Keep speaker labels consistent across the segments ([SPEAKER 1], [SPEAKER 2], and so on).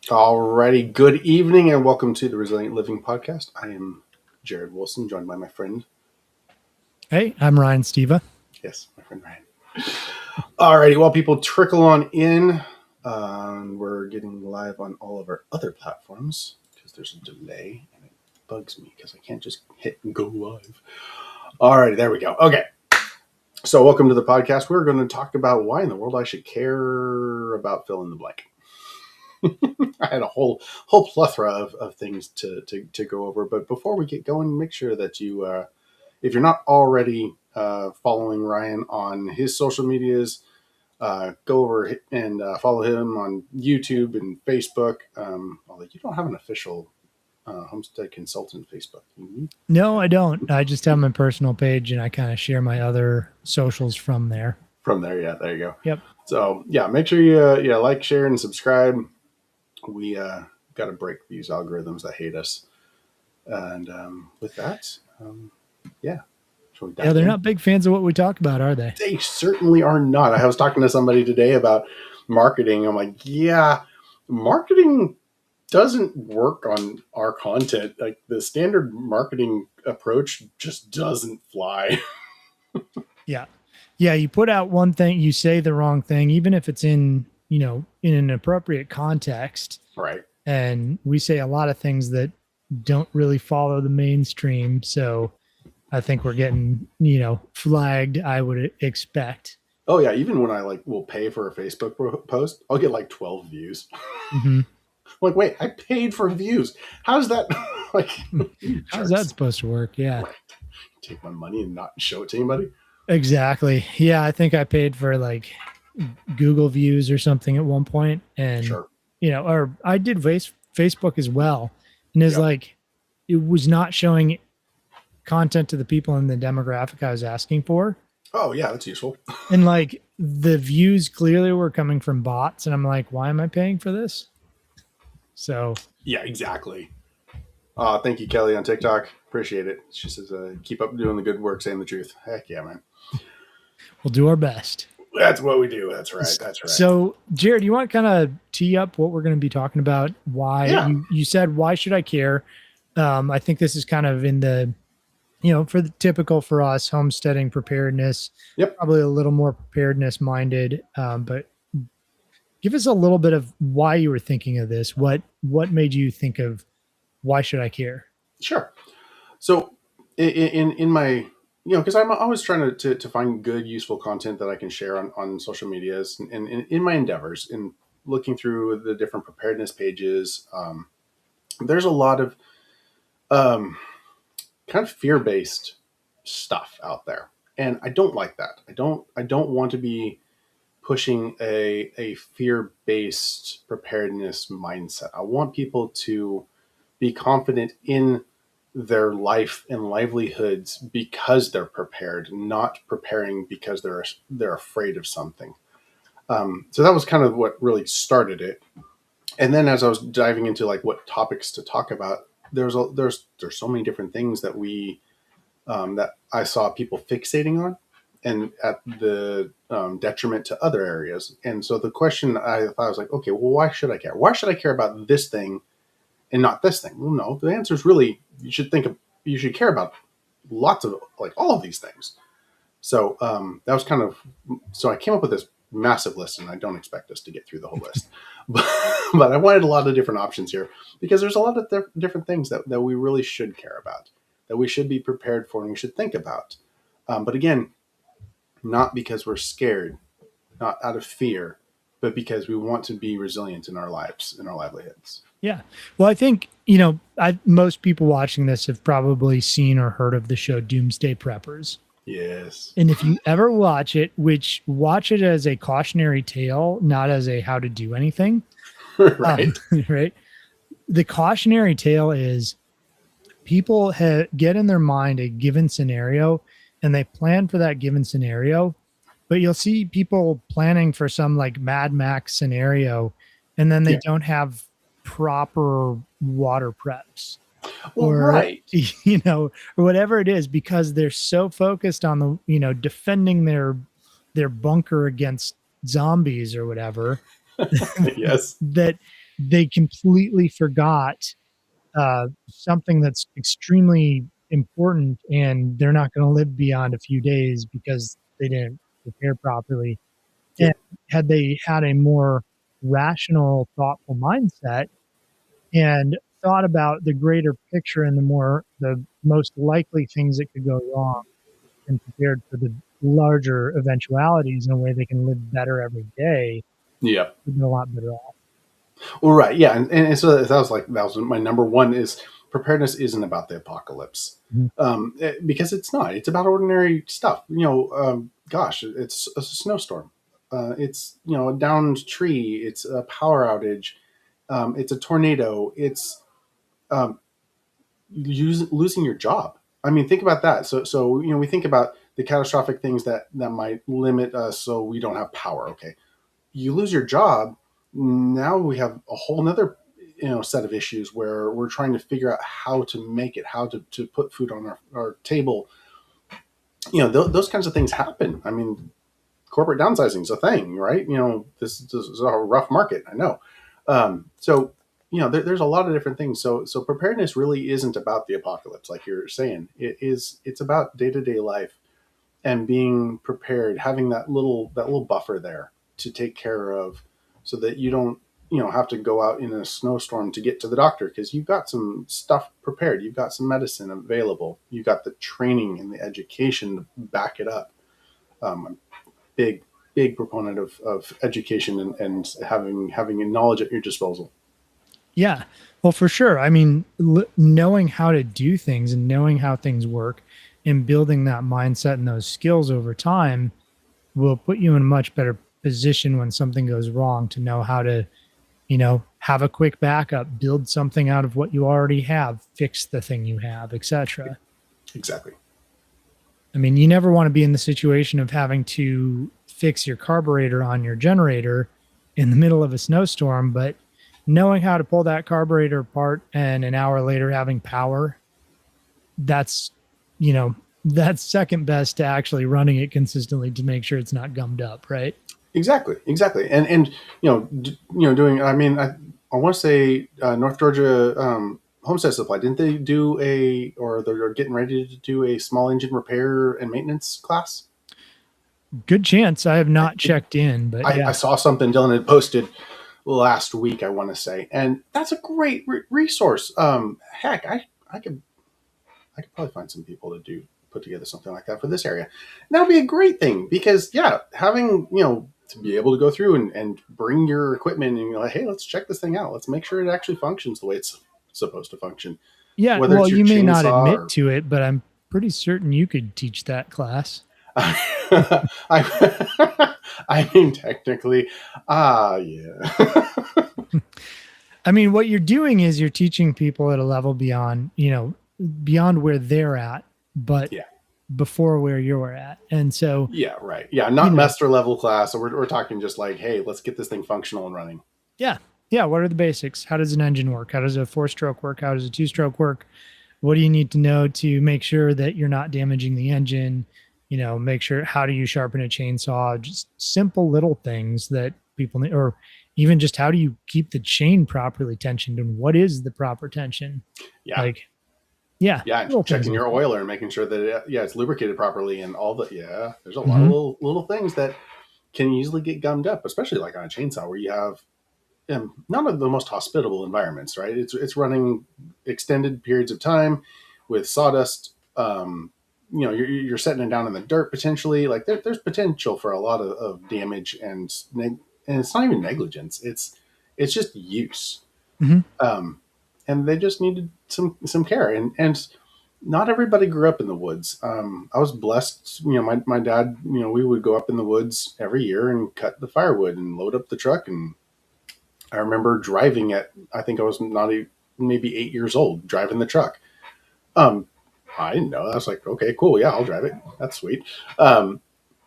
[SPEAKER 1] Alrighty, good evening and welcome to the Resilient Living Podcast. I am Jared Wilson, joined by my friend.
[SPEAKER 2] Hey, I'm Ryan Steva.
[SPEAKER 1] Yes, my friend Ryan. Alrighty, well, people trickle on in. We're getting live on all of our other platforms because there's a delay and it bugs me because I can't just hit and go live. Alrighty, there we go. Okay, so welcome to the podcast. We're going to talk about why in the world I should care about fill in the blank. I had a whole plethora of things to go over. But before we get going, make sure that you, if you're not already following Ryan on his social medias, go over and follow him on YouTube and Facebook. Although you don't have an official homestead consultant Facebook.
[SPEAKER 2] No, I don't. I just have my personal page and I kind of share my other socials from there.
[SPEAKER 1] From there, yeah, there you go.
[SPEAKER 2] Yep.
[SPEAKER 1] So yeah, make sure you like, share, and subscribe. We got to break these algorithms that hate us. And with that, yeah.
[SPEAKER 2] Yeah, they're not big fans of what we talk about, are they?
[SPEAKER 1] They certainly are not. I was talking to somebody today about marketing. I'm like, yeah, marketing doesn't work on our content. Like the standard marketing approach just doesn't fly.
[SPEAKER 2] Yeah. Yeah, you put out one thing, you say the wrong thing, even if it's in an appropriate context.
[SPEAKER 1] Right.
[SPEAKER 2] And we say a lot of things that don't really follow the mainstream. So I think we're getting, flagged, I would expect.
[SPEAKER 1] Oh yeah. Even when I will pay for a Facebook post, I'll get like 12 views.
[SPEAKER 2] Mm-hmm.
[SPEAKER 1] Like, wait, I paid for views. How's that?
[SPEAKER 2] How's that supposed to work? Yeah.
[SPEAKER 1] Right. Take my money and not show it to anybody.
[SPEAKER 2] Exactly. Yeah. I think I paid for like Google views or something at one point, and
[SPEAKER 1] sure.
[SPEAKER 2] Or I did Facebook as well, and it's like it was not showing content to the people in the demographic I was asking for.
[SPEAKER 1] Oh yeah, that's useful.
[SPEAKER 2] And like the views clearly were coming from bots, and I'm like, why am I paying for this? So
[SPEAKER 1] yeah, exactly. Thank you, Kelly, on TikTok. Appreciate it. She says, keep up doing the good work, saying the truth. Heck yeah, man.
[SPEAKER 2] We'll do our best.
[SPEAKER 1] That's what we do. That's right. That's right.
[SPEAKER 2] So, Jared, you want to kind of tee up what we're going to be talking about? Why you said, why should I care? I think this is kind of in the, for the typical for us, homesteading preparedness.
[SPEAKER 1] Yep.
[SPEAKER 2] Probably a little more preparedness minded. But give us a little bit of why you were thinking of this. What made you think of why should I care?
[SPEAKER 1] Sure. So in my, because I'm always trying to find good, useful content that I can share on social medias and in my endeavors in looking through the different preparedness pages. There's a lot of kind of fear-based stuff out there. And I don't like that. I don't want to be pushing a fear-based preparedness mindset. I want people to be confident in their life and livelihoods because they're prepared, not preparing because they're afraid of something. So that was kind of what really started it. And then as I was diving into like what topics to talk about, there's so many different things that that I saw people fixating on, and at the detriment to other areas. And so the question I thought was like, okay, well, why should I care? Why should I care about this thing and not this thing? Well, no, the answer is really, you should care about lots of, like, all of these things. So that was kind of, so I came up with this massive list, and I don't expect us to get through the whole list, but I wanted a lot of different options here because there's a lot of different things that we really should care about, that we should be prepared for and we should think about. But again, not because we're scared, not out of fear, but because we want to be resilient in our lives, in our livelihoods.
[SPEAKER 2] Yeah. Well, I think, most people watching this have probably seen or heard of the show Doomsday Preppers.
[SPEAKER 1] Yes.
[SPEAKER 2] And if you ever watch it, watch it as a cautionary tale, not as a how to do anything.
[SPEAKER 1] Right.
[SPEAKER 2] Right. The cautionary tale is people get in their mind a given scenario and they plan for that given scenario, but you'll see people planning for some like Mad Max scenario, and then they don't have proper water preps.
[SPEAKER 1] Well,
[SPEAKER 2] or,
[SPEAKER 1] right.
[SPEAKER 2] Or whatever it is, because they're so focused on the, defending their bunker against zombies or whatever.
[SPEAKER 1] Yes.
[SPEAKER 2] That they completely forgot something that's extremely important, and they're not going to live beyond a few days because they didn't prepare properly. And
[SPEAKER 1] Yeah.
[SPEAKER 2] had they had a more rational, thoughtful mindset and thought about the greater picture and the most likely things that could go wrong and prepared for the larger eventualities in a way they can live better every day,
[SPEAKER 1] Yeah.
[SPEAKER 2] we've been a lot better off.
[SPEAKER 1] Well, right. Yeah. And so that was my number one is preparedness isn't about the apocalypse.
[SPEAKER 2] Mhm.
[SPEAKER 1] Because it's not. It's about ordinary stuff. Gosh, it's a snowstorm. It's a downed tree. It's a power outage. It's a tornado. It's um, losing your job. I mean, think about that. So we think about the catastrophic things that might limit us, so we don't have power. Okay, you lose your job. Now we have a whole nother set of issues where we're trying to figure out how to make it, how to put food on our table. Those kinds of things happen. I mean, corporate downsizing is a thing, right? This is a rough market, I know. So there's a lot of different things. So preparedness really isn't about the apocalypse, like you're saying. It's about day-to-day life and being prepared, having that little buffer there to take care of, so that you don't have to go out in a snowstorm to get to the doctor, because you've got some stuff prepared, you've got some medicine available, you've got the training and the education to back it up. I'm a big proponent of education and having knowledge at your disposal.
[SPEAKER 2] Yeah. Well, for sure. I mean, knowing how to do things and knowing how things work and building that mindset and those skills over time will put you in a much better position when something goes wrong to know how to, have a quick backup, build something out of what you already have, fix the thing you have, etc.
[SPEAKER 1] Exactly.
[SPEAKER 2] I mean, you never want to be in the situation of having to fix your carburetor on your generator in the middle of a snowstorm, but knowing how to pull that carburetor apart and an hour later having power, that's, you know, that's second best to actually running it consistently to make sure it's not gummed up, right?
[SPEAKER 1] Exactly. And doing. I mean, I want to say North Georgia Homestead Supply, didn't they do or they're getting ready to do a small engine repair and maintenance class?
[SPEAKER 2] Good chance. I have
[SPEAKER 1] I
[SPEAKER 2] not
[SPEAKER 1] think
[SPEAKER 2] checked in, but
[SPEAKER 1] I
[SPEAKER 2] yeah.
[SPEAKER 1] saw something Dylan had posted last week, I want to say, and that's a great resource. Heck, I could probably find some people to put together something like that for this area. And that would be a great thing, because yeah, having to be able to go through and bring your equipment and you're like, hey, let's check this thing out. Let's make sure it actually functions the way it's supposed to function.
[SPEAKER 2] Yeah.
[SPEAKER 1] Whether
[SPEAKER 2] Well,
[SPEAKER 1] it's your
[SPEAKER 2] you may not
[SPEAKER 1] chainsaw
[SPEAKER 2] admit
[SPEAKER 1] or
[SPEAKER 2] to it, but I'm pretty certain you could teach that class.
[SPEAKER 1] I, I mean, technically, yeah.
[SPEAKER 2] I mean, what you're doing is you're teaching people at a level beyond, beyond where they're at, but
[SPEAKER 1] Yeah.
[SPEAKER 2] before where you're at. And so,
[SPEAKER 1] Yeah, right. Yeah,
[SPEAKER 2] you
[SPEAKER 1] not
[SPEAKER 2] know,
[SPEAKER 1] master level class. So we're talking just like, hey, let's get this thing functional and running.
[SPEAKER 2] yeah. Yeah. What are the basics? How does an engine work? How does a four stroke work? How does a two stroke work? What do you need to know to make sure that you're not damaging the engine? Make sure, how do you sharpen a chainsaw? Just simple little things that people need, or even just how do you keep the chain properly tensioned and what is the proper tension?
[SPEAKER 1] Yeah.
[SPEAKER 2] Like, yeah,
[SPEAKER 1] Yeah, and
[SPEAKER 2] little things
[SPEAKER 1] checking
[SPEAKER 2] like
[SPEAKER 1] your
[SPEAKER 2] that.
[SPEAKER 1] oiler and making sure that it's lubricated properly and all the there's a lot of
[SPEAKER 2] Hmm.
[SPEAKER 1] little things that can easily get gummed up, especially like on a chainsaw where you have none of the most hospitable environments, right? It's running extended periods of time with sawdust. You're setting it down in the dirt potentially. Like there's potential for a lot of damage and it's not even negligence. It's just use.
[SPEAKER 2] Hmm.
[SPEAKER 1] Um, and they just needed some care. And not everybody grew up in the woods. I was blessed. My dad. We would go up in the woods every year and cut the firewood and load up the truck. And I remember driving at. I think I was not maybe 8 years old driving the truck. Um, I didn't know. I was like, okay, cool, yeah, I'll drive it. That's sweet. Um,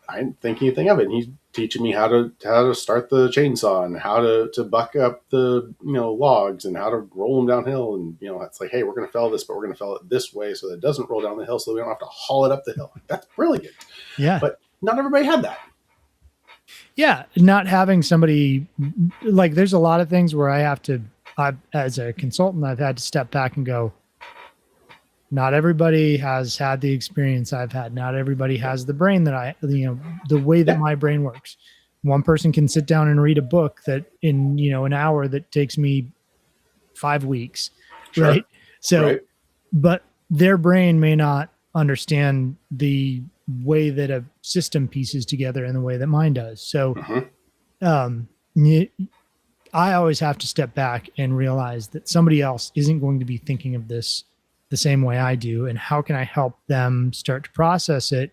[SPEAKER 1] I didn't think anything of it. And he's teaching me how to start the chainsaw and how to buck up the logs and how to roll them downhill. And it's like, hey, we're going to fell this, but we're going to fell it this way so that it doesn't roll down the hill, so we don't have to haul it up the hill. Like, that's brilliant.
[SPEAKER 2] Yeah.
[SPEAKER 1] But not everybody had that.
[SPEAKER 2] Yeah, not having somebody like there's a lot of things where as a consultant, I've had to step back and go, not everybody has had the experience I've had. Not everybody
[SPEAKER 1] Yeah.
[SPEAKER 2] has the brain the way that
[SPEAKER 1] Yeah.
[SPEAKER 2] my brain works. One person can sit down and read a book that in, an hour that takes me 5 weeks,
[SPEAKER 1] Sure.
[SPEAKER 2] right? So,
[SPEAKER 1] Right.
[SPEAKER 2] but their brain may not understand the way that a system pieces together in the way that mine does. So,
[SPEAKER 1] Hmm.
[SPEAKER 2] um, I always have to step back and realize that somebody else isn't going to be thinking of this the same way I do. And how can I help them start to process it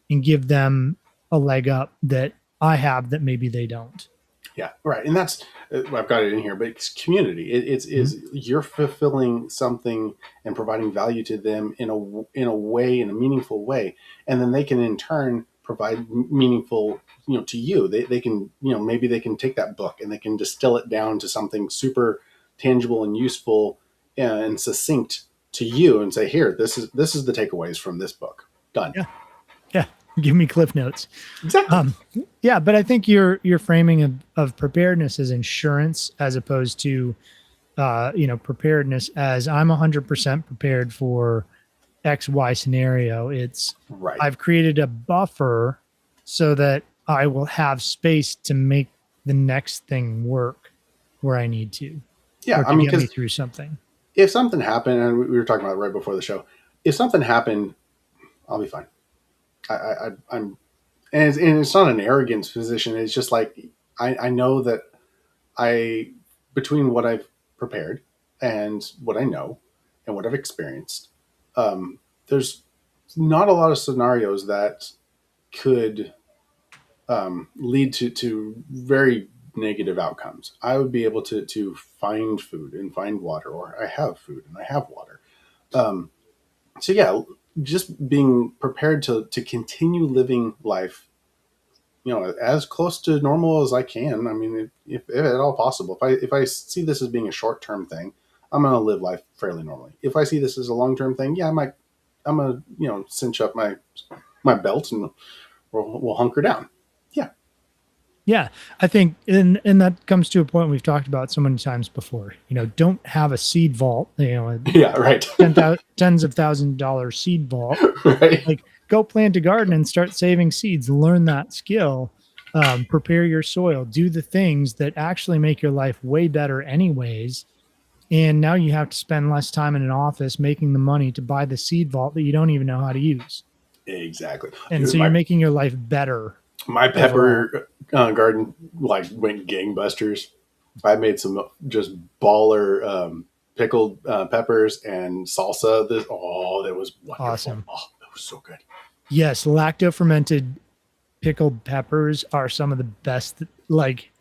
[SPEAKER 2] and give them a leg up that I have that maybe they don't?
[SPEAKER 1] Yeah, right. And that's I've got it in here, but it's community. It's
[SPEAKER 2] Mhm.
[SPEAKER 1] is you're fulfilling something and providing value to them in a way, in a meaningful way, and then they can in turn provide meaningful, to you. They can, maybe they can take that book and they can distill it down to something super tangible and useful and succinct to you, and say, here, this is the takeaways from this book. Done.
[SPEAKER 2] Yeah. Yeah. Give me cliff notes.
[SPEAKER 1] Exactly.
[SPEAKER 2] Um, yeah, but I think your framing of preparedness as insurance as opposed to preparedness as I'm 100% prepared for XY scenario. It's
[SPEAKER 1] Right.
[SPEAKER 2] I've created a buffer so that I will have space to make the next thing work where I need to
[SPEAKER 1] Yeah.
[SPEAKER 2] or
[SPEAKER 1] I
[SPEAKER 2] to
[SPEAKER 1] mean,
[SPEAKER 2] get me
[SPEAKER 1] because
[SPEAKER 2] through something.
[SPEAKER 1] if something happened, and we were talking about it right before the show, if something happened, I'll be fine. I'm, and it's not an arrogance position. It's just like I know that I, between what I've prepared and what I know and what I've experienced, there's not a lot of scenarios that could lead to very negative outcomes. I would be able to find food and find water, or I have food and I have water. Um, so yeah, just being prepared to continue living life, as close to normal as I can. I mean, if at all possible. If I see this as being a short term thing, I'm gonna live life fairly normally. If I see this as a long term thing, yeah, I'm gonna cinch up my belt and we'll hunker down. Yeah.
[SPEAKER 2] Yeah, I think, and that comes to a point we've talked about so many times before. Don't have a seed vault.
[SPEAKER 1] Yeah. Right.
[SPEAKER 2] Tens of $1,000 seed vault.
[SPEAKER 1] Right.
[SPEAKER 2] Like, go plant a garden and start saving seeds. Learn that skill. Prepare your soil. Do the things that actually make your life way better, anyways. And now you have to spend less time in an office making the money to buy the seed vault that you don't even know how to use.
[SPEAKER 1] Exactly,
[SPEAKER 2] And
[SPEAKER 1] dude.
[SPEAKER 2] so you're making your life better
[SPEAKER 1] My
[SPEAKER 2] overall.
[SPEAKER 1] pepper garden like went gangbusters. I made some just baller pickled peppers and salsa. That was wonderful.
[SPEAKER 2] Awesome.
[SPEAKER 1] Oh, that was so good.
[SPEAKER 2] Yes, lacto fermented pickled peppers are some of the best. Like,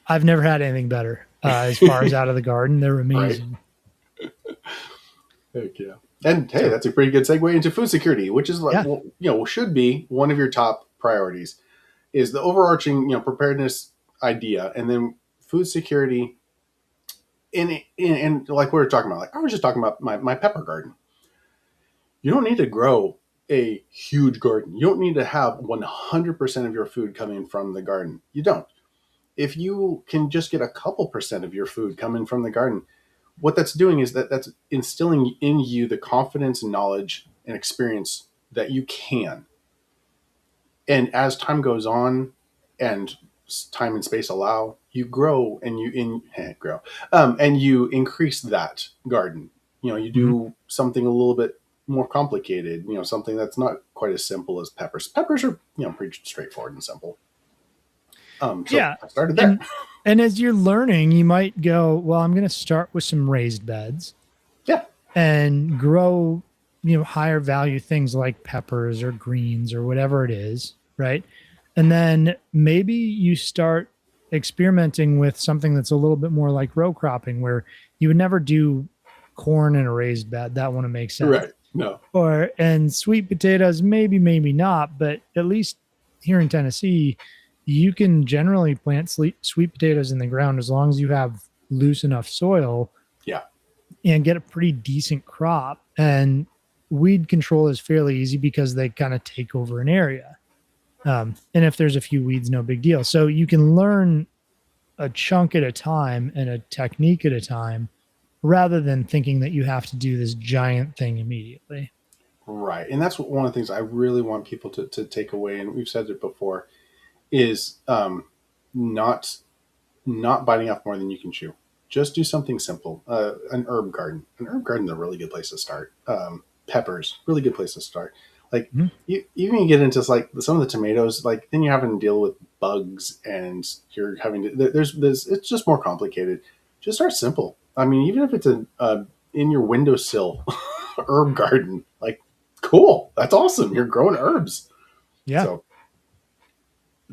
[SPEAKER 2] I've never had anything better as far as out of the garden. They're
[SPEAKER 1] Right?
[SPEAKER 2] amazing.
[SPEAKER 1] Heck yeah. And hey,
[SPEAKER 2] So,
[SPEAKER 1] that's a pretty good segue into food security, which is like,
[SPEAKER 2] yeah.
[SPEAKER 1] should be one of your top priorities. Is the overarching preparedness idea, and then food security. And like we were talking about, like I was just talking about my pepper garden. You don't need to grow a huge garden. You don't need to have 100% of your food coming from the garden. You don't. If you can just get a couple percent of your food coming from the garden, what that's doing is that's instilling in you the confidence and knowledge and experience that you can. And as time goes on and time and space allow, you grow and grow, and you increase that garden. You
[SPEAKER 2] Mhm.
[SPEAKER 1] do something a little bit more complicated. Something that's not quite as simple as peppers. Peppers are pretty straightforward and simple. So
[SPEAKER 2] Yeah.
[SPEAKER 1] I started there.
[SPEAKER 2] And and as you're learning, you might go, well, I'm going to start with some raised beds
[SPEAKER 1] Yeah.
[SPEAKER 2] and grow, higher value things like peppers or greens or whatever it is, right? And then maybe you start experimenting with something that's a little bit more like row cropping, where you would never do corn in a raised bed. That wouldn't make sense.
[SPEAKER 1] Right. No.
[SPEAKER 2] And sweet potatoes, maybe not, but at least here in Tennessee, you can generally plant sweet potatoes in the ground as long as you have loose enough soil
[SPEAKER 1] Yeah.
[SPEAKER 2] and get a pretty decent crop. And weed control is fairly easy because they kind of take over an area, And if there's a few weeds, no big deal. So you can learn a chunk at a time and a technique at a time rather than thinking that you have to do this giant thing immediately.
[SPEAKER 1] Right. And that's one of the things I really want people to take away. And we've said it before is not not biting off more than you can chew. Just do something simple. An herb garden. An herb garden is a really good place to start. Peppers, really good place to start. Like
[SPEAKER 2] Mhm.
[SPEAKER 1] you can get into like some of the tomatoes. Like then you're having to deal with bugs, and you're having to. There's it's just more complicated. Just start simple. I mean, even if it's in your windowsill herb garden, like cool, that's awesome. You're growing herbs.
[SPEAKER 2] Yeah,
[SPEAKER 1] So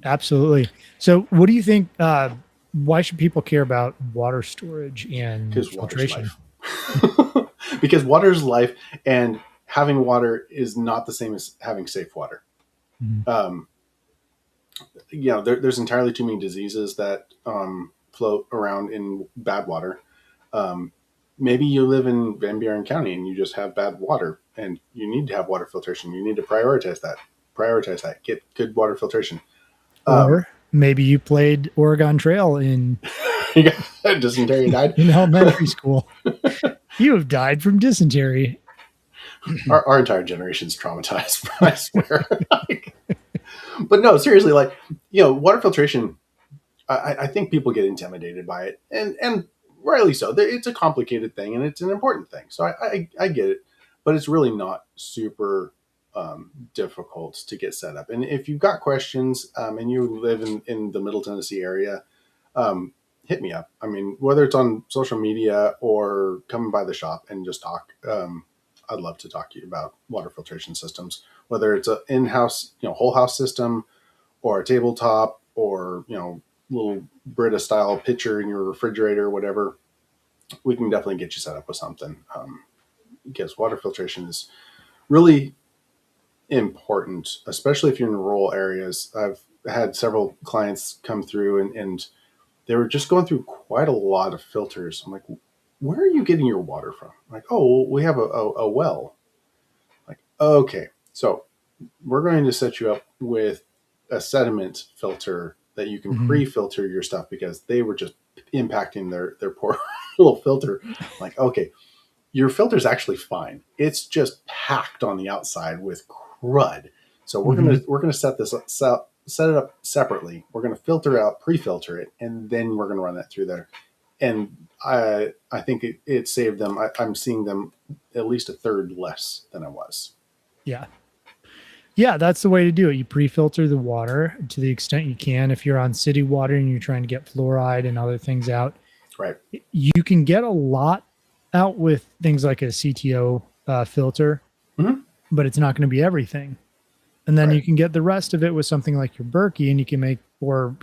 [SPEAKER 2] absolutely. So, what do you think? Why should people care about water storage and
[SPEAKER 1] because water's
[SPEAKER 2] filtration?
[SPEAKER 1] life. Because water's life, and having water is not the same as having safe water.
[SPEAKER 2] Mhm.
[SPEAKER 1] Um, there's entirely too many diseases that float around in bad water. Um, Maybe you live in Van Buren County and you just have bad water, and you need to have water filtration. You need to prioritize that. Prioritize that. Get good water filtration. Um,
[SPEAKER 2] Or maybe you played Oregon Trail in
[SPEAKER 1] Dysentery died.
[SPEAKER 2] in elementary school. You have died from dysentery.
[SPEAKER 1] Our entire generation's traumatized. I swear. But no, seriously, like water filtration. I think people get intimidated by it, and rightly so. It's a complicated thing, and it's an important thing. So I get it, but it's really not super difficult to get set up. And if you've got questions and you live in the Middle Tennessee area, hit me up. I mean, whether it's on social media or coming by the shop and just talk. I'd love to talk to you about water filtration systems, whether it's an in-house, whole house system, or a tabletop, or little Brita style pitcher in your refrigerator, whatever. We can definitely get you set up with something, because water filtration is really important, especially if you're in rural areas. I've had several clients come through, and they were just going through quite a lot of filters. I'm like, where are you getting your water from? I'm like, oh, well, we have a well. Like, okay, so we're going to set you up with a sediment filter that you can
[SPEAKER 2] Mhm.
[SPEAKER 1] pre-filter your stuff, because they were just impacting their poor little filter. Like, okay, your filter's actually fine. It's just packed on the outside with crud. So
[SPEAKER 2] Mhm.
[SPEAKER 1] we're gonna set this up, set it up separately. We're gonna filter out, pre-filter it, and then we're gonna run that through there. And I think it saved them. I'm seeing them at least a third less than I was.
[SPEAKER 2] Yeah. Yeah, that's the way to do it. You pre-filter the water to the extent you can. If you're on city water and you're trying to get fluoride and other things out,
[SPEAKER 1] Right.
[SPEAKER 2] you can get a lot out with things like a CTO filter,
[SPEAKER 1] Mm-hmm.
[SPEAKER 2] but it's not going to be everything. And then
[SPEAKER 1] Right.
[SPEAKER 2] you can get the rest of it with something like your Berkey, and you can make, or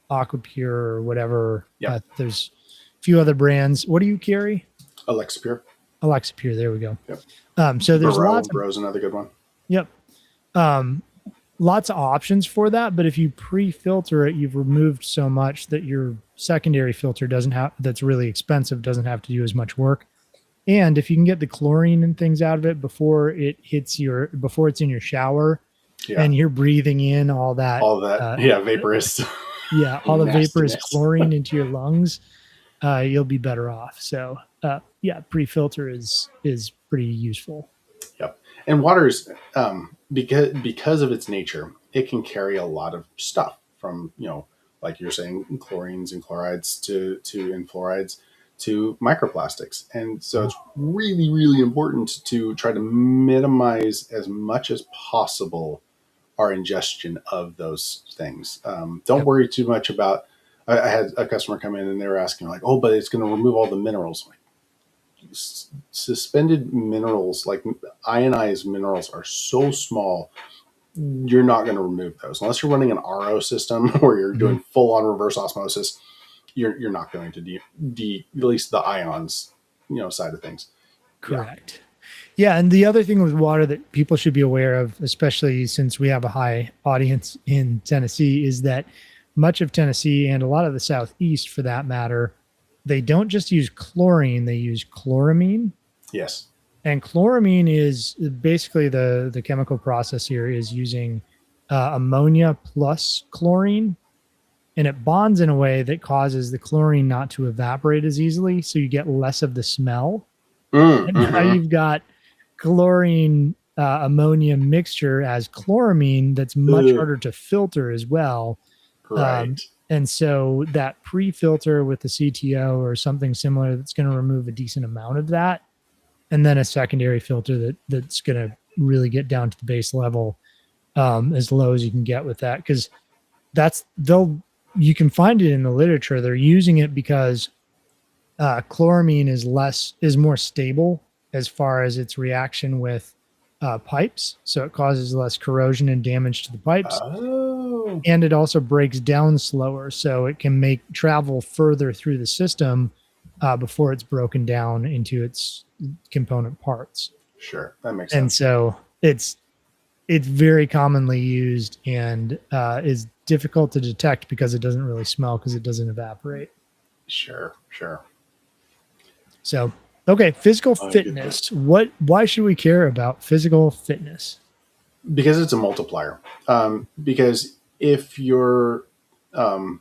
[SPEAKER 2] Aquapure or whatever.
[SPEAKER 1] Yep.
[SPEAKER 2] There's a few other brands. What do you carry?
[SPEAKER 1] Alexa Pure.
[SPEAKER 2] Alexa Pure. There we go.
[SPEAKER 1] Yep.
[SPEAKER 2] So there's
[SPEAKER 1] Burrow.
[SPEAKER 2] lots of
[SPEAKER 1] Burrow's another good one.
[SPEAKER 2] yep. Um, Lots of options for that, but if you pre-filter it, you've removed so much that your secondary filter doesn't have, that's really expensive, doesn't have to do as much work. And if you can get the chlorine and things out of it before it's in your shower
[SPEAKER 1] Yeah.
[SPEAKER 2] and you're breathing in all that
[SPEAKER 1] All that.
[SPEAKER 2] uh,
[SPEAKER 1] Yeah. Vaporous.
[SPEAKER 2] yeah, all the vaporous
[SPEAKER 1] Nastiness.
[SPEAKER 2] chlorine into your lungs, you'll be better off. So yeah, pre-filter is pretty useful.
[SPEAKER 1] Yep. And water is because of its nature, it can carry a lot of stuff from like you're saying, chlorines and chlorides to and fluorides to microplastics. And so it's really, really important to try to minimize as much as possible our ingestion of those things. Don't
[SPEAKER 2] Yep.
[SPEAKER 1] worry too much about. I had a customer come in and they were asking like, "Oh, but it's going to remove all the minerals." Like, suspended minerals, like ionized minerals, are so small. You're not going to remove those unless you're running an RO system where you're
[SPEAKER 2] Mhm.
[SPEAKER 1] doing full on reverse osmosis. You're not going to at least the ions, side of things. Yeah.
[SPEAKER 2] Correct. Yeah, and the other thing with water that people should be aware of, especially since we have a high audience in Tennessee, is that much of Tennessee and a lot of the Southeast, for that matter, they don't just use chlorine; they use chloramine.
[SPEAKER 1] Yes.
[SPEAKER 2] And chloramine is basically the chemical process here is using ammonia plus chlorine, and it bonds in a way that causes the chlorine not to evaporate as easily. So you get less of the smell. And now
[SPEAKER 1] Mm-hmm.
[SPEAKER 2] you've got chlorine ammonia mixture as chloramine that's much
[SPEAKER 1] Ugh,
[SPEAKER 2] harder to filter as well.
[SPEAKER 1] right.
[SPEAKER 2] And so that pre-filter with the CTO or something similar that's going to remove a decent amount of that, and then a secondary filter that's going to really get down to the base level as low as you can get with that, because that's they'll you can find it in the literature. They're using it because chloramine is more stable as far as its reaction with pipes, so it causes less corrosion and damage to the pipes,
[SPEAKER 1] Oh,
[SPEAKER 2] and it also breaks down slower, so it can make travel further through the system before it's broken down into its component parts.
[SPEAKER 1] sure. That makes
[SPEAKER 2] And
[SPEAKER 1] sense.
[SPEAKER 2] so it's very commonly used and is difficult to detect because it doesn't really smell because it doesn't evaporate.
[SPEAKER 1] Sure, sure.
[SPEAKER 2] So, okay, physical
[SPEAKER 1] I get that.
[SPEAKER 2] fitness. Why should we care about physical fitness?
[SPEAKER 1] Because it's a multiplier. Because if your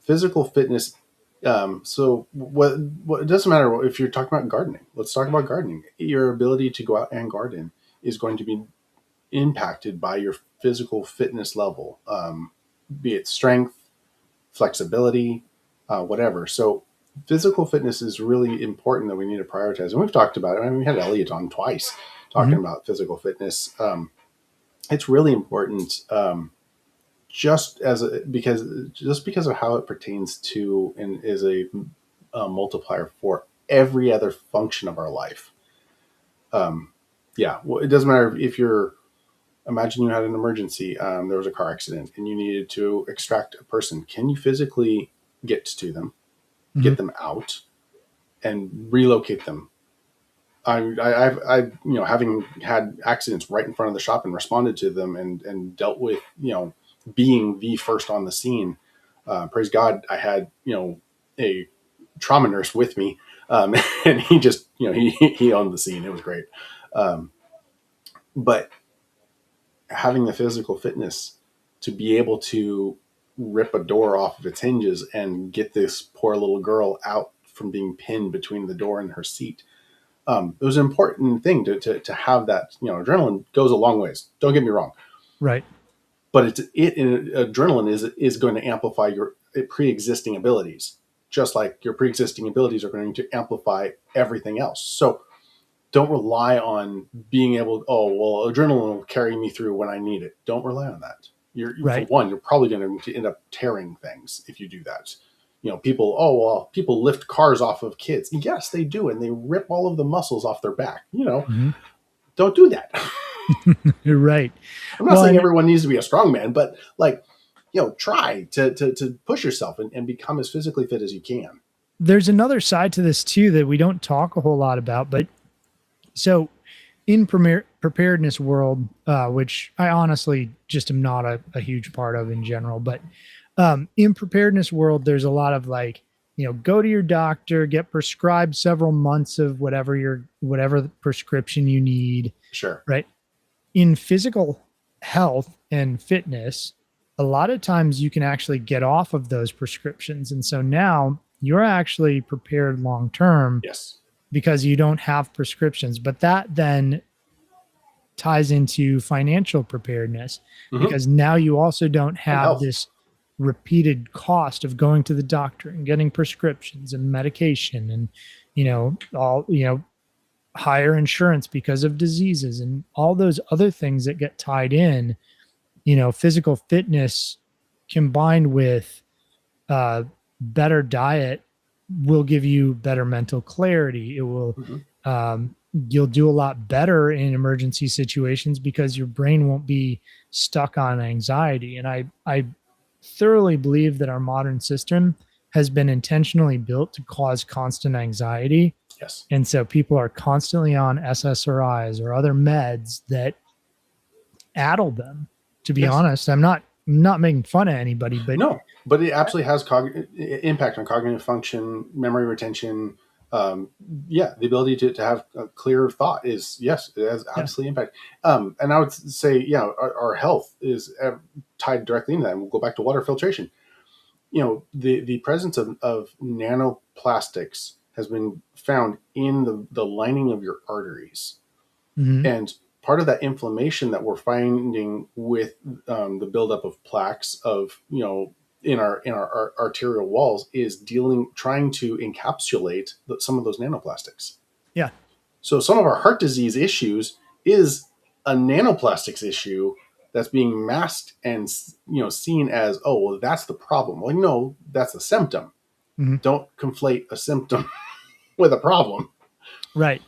[SPEAKER 1] physical fitness, so what it doesn't matter if you're talking about gardening. Let's talk about gardening. Your ability to go out and garden is going to be impacted by your physical fitness level, be it strength, flexibility, whatever. So physical fitness is really important that we need to prioritize. And we've talked about it. I mean, we had Elliot on twice
[SPEAKER 2] Mm-hmm.
[SPEAKER 1] talking about physical fitness. It's really important, because of how it pertains to and is a multiplier for every other function of our life. Yeah, well, it doesn't matter if you're, imagine you had an emergency, there was a car accident and you needed to extract a person. Can you physically get to them,
[SPEAKER 2] Mm-hmm.
[SPEAKER 1] get them out, and relocate them? Having had accidents right in front of the shop and responded to them and dealt with, being the first on the scene. Praise God, I had, a trauma nurse with me, and he just, he owned the scene. It was great. Um, but having the physical fitness to be able to rip a door off of its hinges and get this poor little girl out from being pinned between the door and her seat, it was an important thing to have that. Adrenaline goes a long ways. Don't get me wrong,
[SPEAKER 2] Right.
[SPEAKER 1] but adrenaline is going to amplify your pre-existing abilities, just like your pre-existing abilities are going to amplify everything else. So don't rely on being able. Oh well, adrenaline will carry me through when I need it. Don't rely on that. For
[SPEAKER 2] Right.
[SPEAKER 1] one, you're probably going to end up tearing things if you do that. People. Oh well, people lift cars off of kids. Yes, they do, and they rip all of the muscles off their back.
[SPEAKER 2] Mm-hmm.
[SPEAKER 1] Don't do that.
[SPEAKER 2] You're right.
[SPEAKER 1] I'm not
[SPEAKER 2] Well,
[SPEAKER 1] saying
[SPEAKER 2] and
[SPEAKER 1] everyone needs to be a strong man, but like, try to push yourself and become as physically fit as you can.
[SPEAKER 2] there's another side to this too that we don't talk a whole lot about, but so in preparedness world, which I honestly just am not a huge part of in general, but in preparedness world, there's a lot of like, go to your doctor, get prescribed several months of whatever the prescription you need,
[SPEAKER 1] Sure.
[SPEAKER 2] right? In physical health and fitness, a lot of times you can actually get off of those prescriptions. And so now you're actually prepared long term
[SPEAKER 1] Yes.
[SPEAKER 2] because you don't have prescriptions. But that then ties into financial preparedness
[SPEAKER 1] Mm-hmm.
[SPEAKER 2] because now you also don't
[SPEAKER 1] And
[SPEAKER 2] have
[SPEAKER 1] health.
[SPEAKER 2] this repeated cost of going to the doctor and getting prescriptions and medication and all higher insurance because of diseases and all those other things that get tied in. Physical fitness combined with uh, better diet will give you better mental clarity. It will,
[SPEAKER 1] Mm-hmm.
[SPEAKER 2] you'll do a lot better in emergency situations because your brain won't be stuck on anxiety. And I thoroughly believe that our modern system has been intentionally built to cause constant anxiety.
[SPEAKER 1] Yes.
[SPEAKER 2] And so people are constantly on SSRIs or other meds that addle them. To be
[SPEAKER 1] Yes.
[SPEAKER 2] honest, I'm not making fun of anybody, but
[SPEAKER 1] No, but it absolutely has impact on cognitive function, memory retention, um, yeah, the ability to have a clear thought is, yes, it has
[SPEAKER 2] Yeah.
[SPEAKER 1] absolutely impact. And I would say, yeah, our health is tied directly into that. And we'll go back to water filtration. The presence of nanoplastics has been found in the lining of your arteries.
[SPEAKER 2] Hmm.
[SPEAKER 1] And part of that inflammation that we're finding with the buildup of plaques of, in our arterial walls is trying to encapsulate some of those nanoplastics.
[SPEAKER 2] Yeah.
[SPEAKER 1] So some of our heart disease issues is a nanoplastics issue that's being masked and seen as, oh, well, that's the problem. Well, no, that's a symptom.
[SPEAKER 2] Hmm.
[SPEAKER 1] Don't conflate a symptom with a problem.
[SPEAKER 2] Right.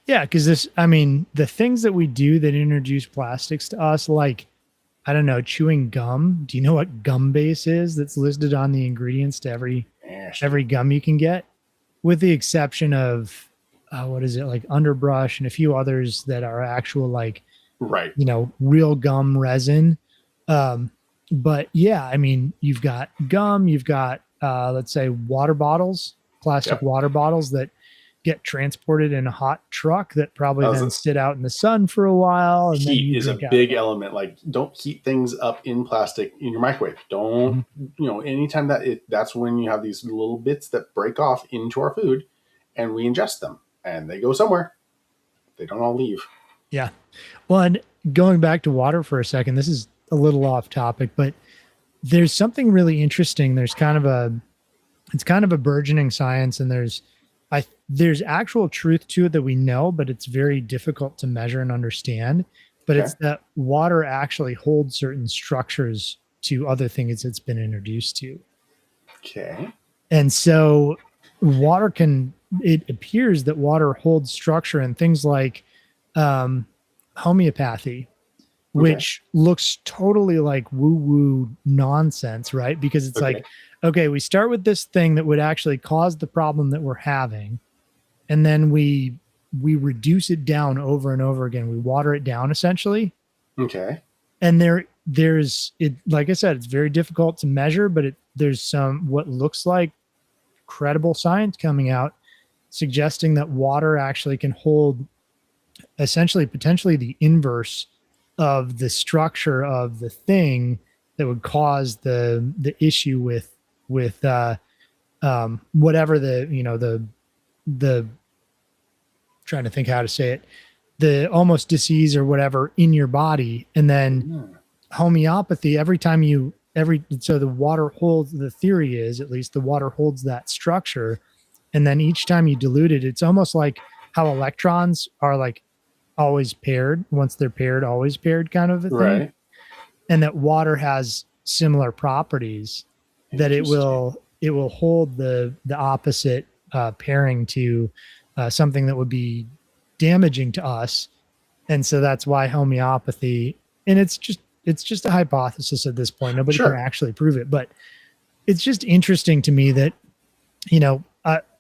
[SPEAKER 2] Yeah, because I mean, the things that we do that introduce plastics to us, like, I don't know, chewing gum. Do you know what gum base is that's listed on the ingredients to
[SPEAKER 1] Nasty.
[SPEAKER 2] every gum you can get? With the exception of, what is it, like underbrush and a few others that are actual, like,
[SPEAKER 1] Right.
[SPEAKER 2] real gum resin. Um, but yeah, I mean, you've got gum, you've got, let's say, water bottles, plastic
[SPEAKER 1] Yep.
[SPEAKER 2] water bottles that get transported in a hot truck that probably then sit out in the sun for a while, and then
[SPEAKER 1] Heat
[SPEAKER 2] you
[SPEAKER 1] is a
[SPEAKER 2] drink out of
[SPEAKER 1] big
[SPEAKER 2] it.
[SPEAKER 1] element. Like, don't heat things up in plastic in your microwave. Don't,
[SPEAKER 2] Mhm.
[SPEAKER 1] anytime that's when you have these little bits that break off into our food and we ingest them and they go somewhere. They don't all leave.
[SPEAKER 2] Yeah. Well, and going back to water for a second, this is a little off topic, but there's something really interesting. It's kind of a burgeoning science, and there's actual truth to it that we know, but it's very difficult to measure and understand. But
[SPEAKER 1] Okay.
[SPEAKER 2] it's that water actually holds certain structures to other things it's been introduced to.
[SPEAKER 1] Okay.
[SPEAKER 2] And so water can, it appears that water holds structure in things like um, homeopathy,
[SPEAKER 1] Okay.
[SPEAKER 2] which looks totally like woo woo nonsense, right? Because it's like,
[SPEAKER 1] Okay.
[SPEAKER 2] okay, we start with this thing that would actually cause the problem that we're having, and then we reduce it down over and over again. We water it down essentially,
[SPEAKER 1] Okay.
[SPEAKER 2] and there's it. Like I said, it's very difficult to measure, but there's some what looks like credible science coming out suggesting that water actually can hold essentially potentially the inverse of the structure of the thing that would cause the issue with whatever the trying to think how to say it, the almost disease or whatever in your body. And then
[SPEAKER 1] Hmm.
[SPEAKER 2] homeopathy, every time you every so the water holds, the theory is at least the water holds that structure, and then each time you dilute it, it's almost like how electrons are like always paired, once they're paired always paired kind of a thing,
[SPEAKER 1] Right.
[SPEAKER 2] and that water has similar properties, that
[SPEAKER 1] Interesting.
[SPEAKER 2] it will hold the opposite pairing to something that would be damaging to us. And so that's why homeopathy, and it's just a hypothesis at this point, nobody can
[SPEAKER 1] Sure.
[SPEAKER 2] actually prove it, but it's just interesting to me that you know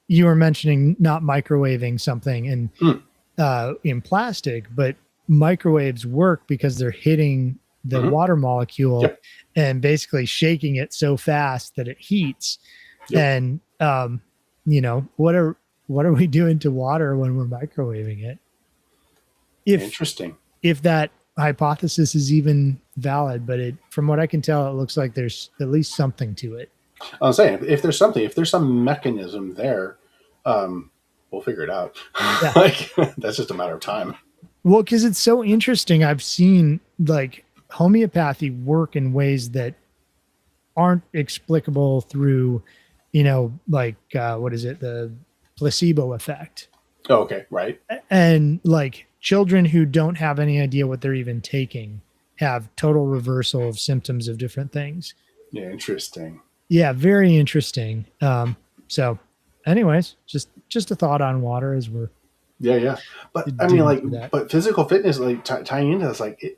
[SPEAKER 2] you were mentioning not microwaving something
[SPEAKER 1] Mm.
[SPEAKER 2] in plastic, but microwaves work because they're hitting the
[SPEAKER 1] Hmm.
[SPEAKER 2] water molecule
[SPEAKER 1] Yep.
[SPEAKER 2] and basically shaking it so fast that it heats.
[SPEAKER 1] Yep.
[SPEAKER 2] And what are we doing to water when we're microwaving it? If
[SPEAKER 1] Interesting.
[SPEAKER 2] if that hypothesis is even valid, but it from what I can tell, it looks like there's at least something to it.
[SPEAKER 1] I'm saying, if there's some mechanism there, um, we'll figure it out.
[SPEAKER 2] Yeah.
[SPEAKER 1] Like, that's just a matter of time.
[SPEAKER 2] Well, because it's so interesting. I've seen like homeopathy work in ways that aren't explicable through, like what is it, the placebo effect,
[SPEAKER 1] Oh, okay. Right.
[SPEAKER 2] and like children who don't have any idea what they're even taking have total reversal of symptoms of different things.
[SPEAKER 1] Yeah. Interesting.
[SPEAKER 2] Yeah, very interesting. So, anyways, just a thought on water as we're
[SPEAKER 1] Yeah. Yeah. But I mean,
[SPEAKER 2] digging
[SPEAKER 1] like,
[SPEAKER 2] through that.
[SPEAKER 1] but physical fitness, like tying into this, like,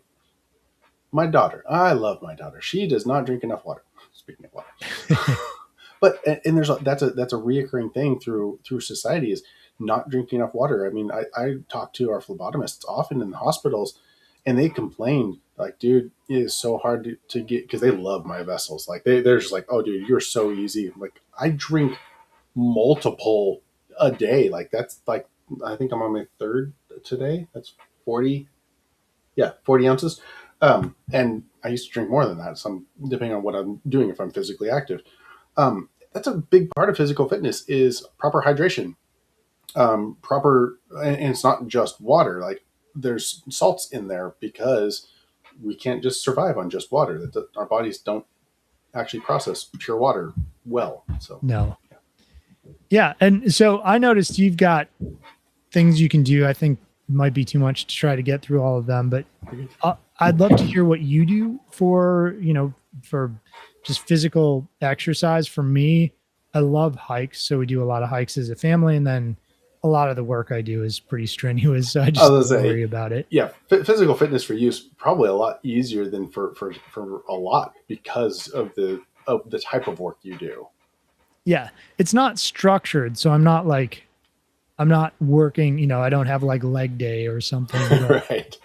[SPEAKER 1] my daughter, I love my daughter. She does not drink enough water. Speaking of water, but and that's a reoccurring thing through society is not drinking enough water. I mean, I talk to our phlebotomists often in the hospitals, and they complain like, dude, it is so hard to get, because they love my vessels. Like they're just like, oh, dude, you're so easy. Like, I drink multiple. a day. Like that's like, I think I'm on my third today. That's 40, yeah, 40 ounces. And I used to drink more than that. Some depending on what I'm doing, if I'm physically active. That's a big part of physical fitness is proper hydration. Proper, and it's not just water. Like there's salts in there because we can't just survive on just water. That our bodies don't actually process pure water well. So
[SPEAKER 2] No. Yeah. And so I noticed you've got things you can do. I think might be too much to try to get through all of them, but I'd love to hear what you do for, for just physical exercise. For me, I love hikes. So we do a lot of hikes as a family. And then a lot of the work I do is pretty strenuous. So I
[SPEAKER 1] I
[SPEAKER 2] just
[SPEAKER 1] was
[SPEAKER 2] don't
[SPEAKER 1] gonna say,
[SPEAKER 2] worry about it.
[SPEAKER 1] yeah, physical fitness for you is probably a lot easier than for a lot because of the type of work you do.
[SPEAKER 2] Yeah. It's not structured. So I'm not working, I don't have like leg day or something, but
[SPEAKER 1] Right.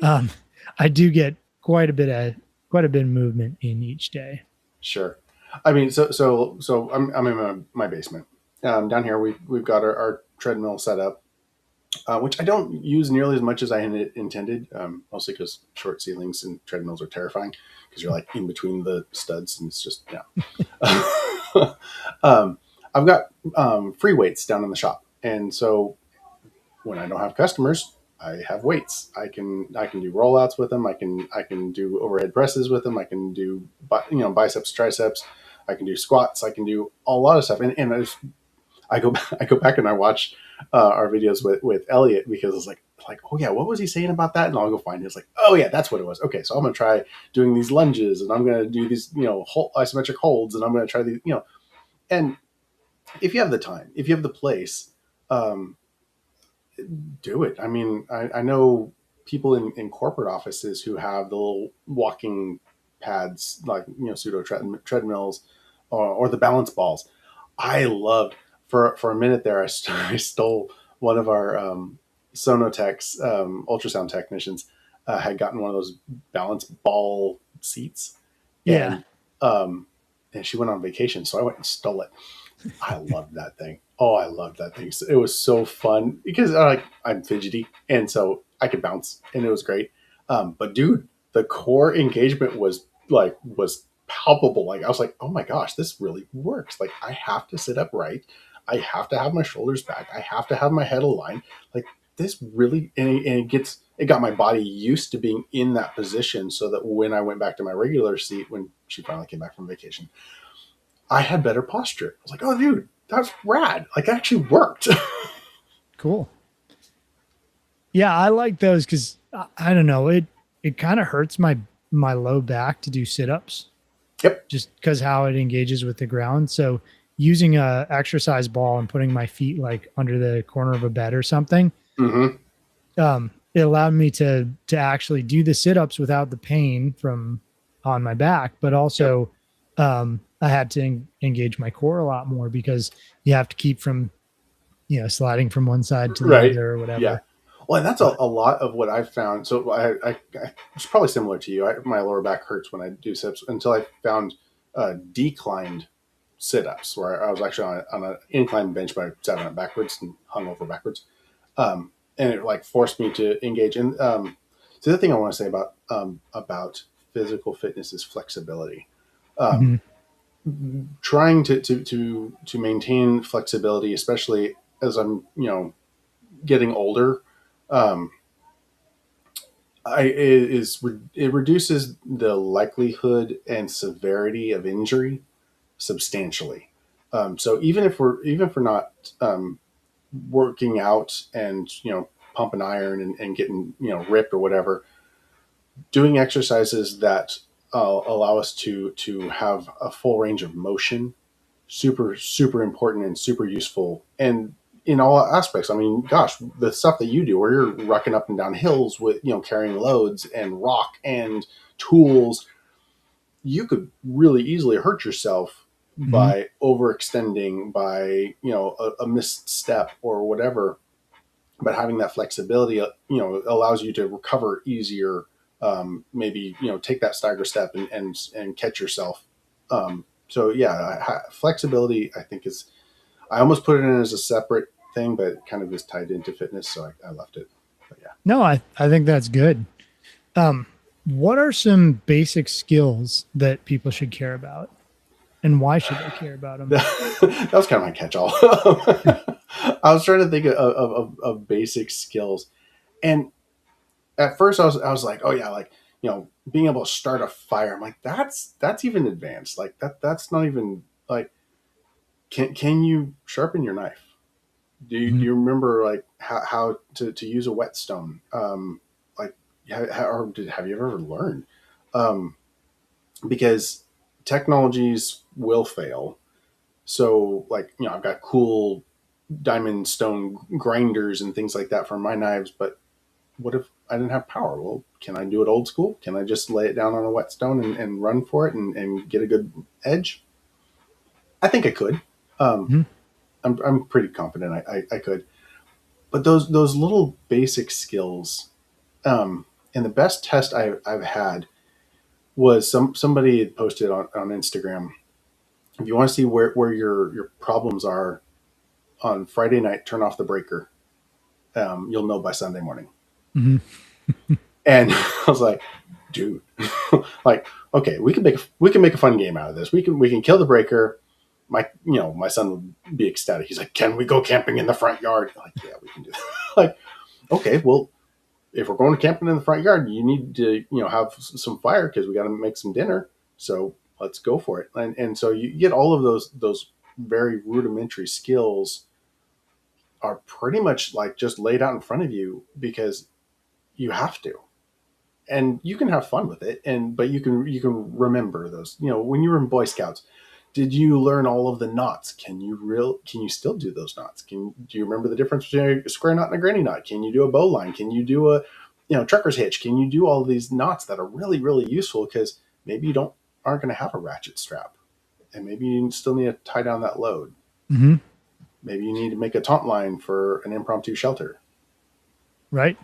[SPEAKER 2] um, I do get quite a bit of movement in each day.
[SPEAKER 1] Sure. I mean, so I'm in my basement. Down here, we've got our treadmill set up, which I don't use nearly as much as I intended, mostly because short ceilings and treadmills are terrifying because you're like in between the studs and it's just, yeah. I've got free weights down in the shop. And so when I don't have customers, I have weights. I can do rollouts with them. I can do overhead presses with them. I can do biceps, triceps. I can do squats. I can do a lot of stuff. And I go back and I watch our videos with Elliot because it's like, oh yeah, what was he saying about that? And I'll go find it. It's like, oh yeah, that's what it was. Okay, so I'm gonna try doing these lunges and I'm gonna do these isometric holds and I'm gonna try these. And if you have the time, if you have the place, um, do it. I mean, I know people in corporate offices who have the little walking pads, like pseudo treadmills, or the balance balls. I loved for a minute there. I stole one of our Sonotech's ultrasound technicians had gotten one of those balance ball seats,
[SPEAKER 2] Yeah.
[SPEAKER 1] and um, and she went on vacation, so I went and stole it. I loved that thing. Oh, I loved that thing. It was so fun because I'm fidgety, and so I could bounce, and it was great. But dude, the core engagement was palpable. Like I was like, oh my gosh, this really works. Like I have to sit upright. I have to have my shoulders back. I have to have my head aligned. Like this really, it got my body used to being in that position, so that when I went back to my regular seat when she finally came back from vacation, I had better posture. I was like, oh, dude, that's rad. Like, it actually worked.
[SPEAKER 2] Cool. Yeah, I like those because I don't know, it kind of hurts my low back to do sit-ups
[SPEAKER 1] Yep.
[SPEAKER 2] just because how it engages with the ground. So using a exercise ball and putting my feet like under the corner of a bed or something,
[SPEAKER 1] Mm-hmm.
[SPEAKER 2] it allowed me to actually do the sit-ups without the pain from on my back, but
[SPEAKER 1] Yep.
[SPEAKER 2] also I had to engage my core a lot more because you have to keep from sliding from one side to the
[SPEAKER 1] Right.
[SPEAKER 2] other or
[SPEAKER 1] Yeah.
[SPEAKER 2] whatever.
[SPEAKER 1] Well, and that's
[SPEAKER 2] But
[SPEAKER 1] a lot of what I've found. So it's probably similar to you. My lower back hurts when I do sit-ups until I found declined sit-ups where I was actually on an inclined bench, but I sat on it backwards and hung over backwards. And it like forced me to engage. And the other thing I want to say about physical fitness is flexibility. Um,
[SPEAKER 2] mhm.
[SPEAKER 1] Trying to maintain flexibility, especially as I'm getting older, um, it reduces the likelihood and severity of injury substantially. So even if we're not working out and pumping iron and getting ripped or whatever, doing exercises that allow us to have a full range of motion, super important and super useful, and in all aspects. I mean, gosh, the stuff that you do where you're rucking up and down hills with carrying loads and rock and tools, you could really easily hurt yourself
[SPEAKER 2] Mhm.
[SPEAKER 1] by overextending, by a missed step or whatever. But having that flexibility allows you to recover easier. Maybe take that stagger step and catch yourself. So yeah, flexibility I think is I almost put it in as a separate thing, but it kind of is tied into fitness, so I left it. But yeah.
[SPEAKER 2] No, I think that's good. Um, what are some basic skills that people should care about, and why should they care about them?
[SPEAKER 1] That was kind of my catch-all. I was trying to think of basic skills, and at first I was like, oh yeah, like being able to start a fire. I'm like, that's even advanced. Like that's not even like can you sharpen your knife? Do
[SPEAKER 2] Mhm.
[SPEAKER 1] you remember like how to use a whetstone? Like have you ever learned? Um, because technologies will fail. So like I've got cool diamond stone grinders and things like that for my knives, but what if I didn't have power? Well, can I do it old school? Can I just lay it down on a whetstone and run for it and get a good edge? I think I could. Um,
[SPEAKER 2] Mhm.
[SPEAKER 1] I'm pretty confident I could. But those little basic skills, and the best test I've had was somebody had posted on Instagram. If you want to see where your problems are on Friday night, turn off the breaker. You'll know by Sunday morning.
[SPEAKER 2] Mhm.
[SPEAKER 1] And I was like, dude, like, okay, we can make a fun game out of this. We can kill the breaker. My son would be ecstatic. He's like, can we go camping in the front yard? I'm like, yeah, we can do that. Like, okay, well, if we're going camping in the front yard, you need to have some fire because we got to make some dinner. So let's go for it. And so you get all of those very rudimentary skills are pretty much like just laid out in front of you because you have to, and you can have fun with it, but you can remember those. When you were in Boy Scouts, did you learn all of the knots? Can you still do those knots? Do you remember the difference between a square knot and a granny knot? Can you do a bow line? Can you do a trucker's hitch? Can you do all of these knots that are really really useful because maybe you aren't going to have a ratchet strap, and maybe you still need to tie down that load.
[SPEAKER 2] Mhm.
[SPEAKER 1] Maybe you need to make a taunt line for an impromptu shelter.
[SPEAKER 2] Right.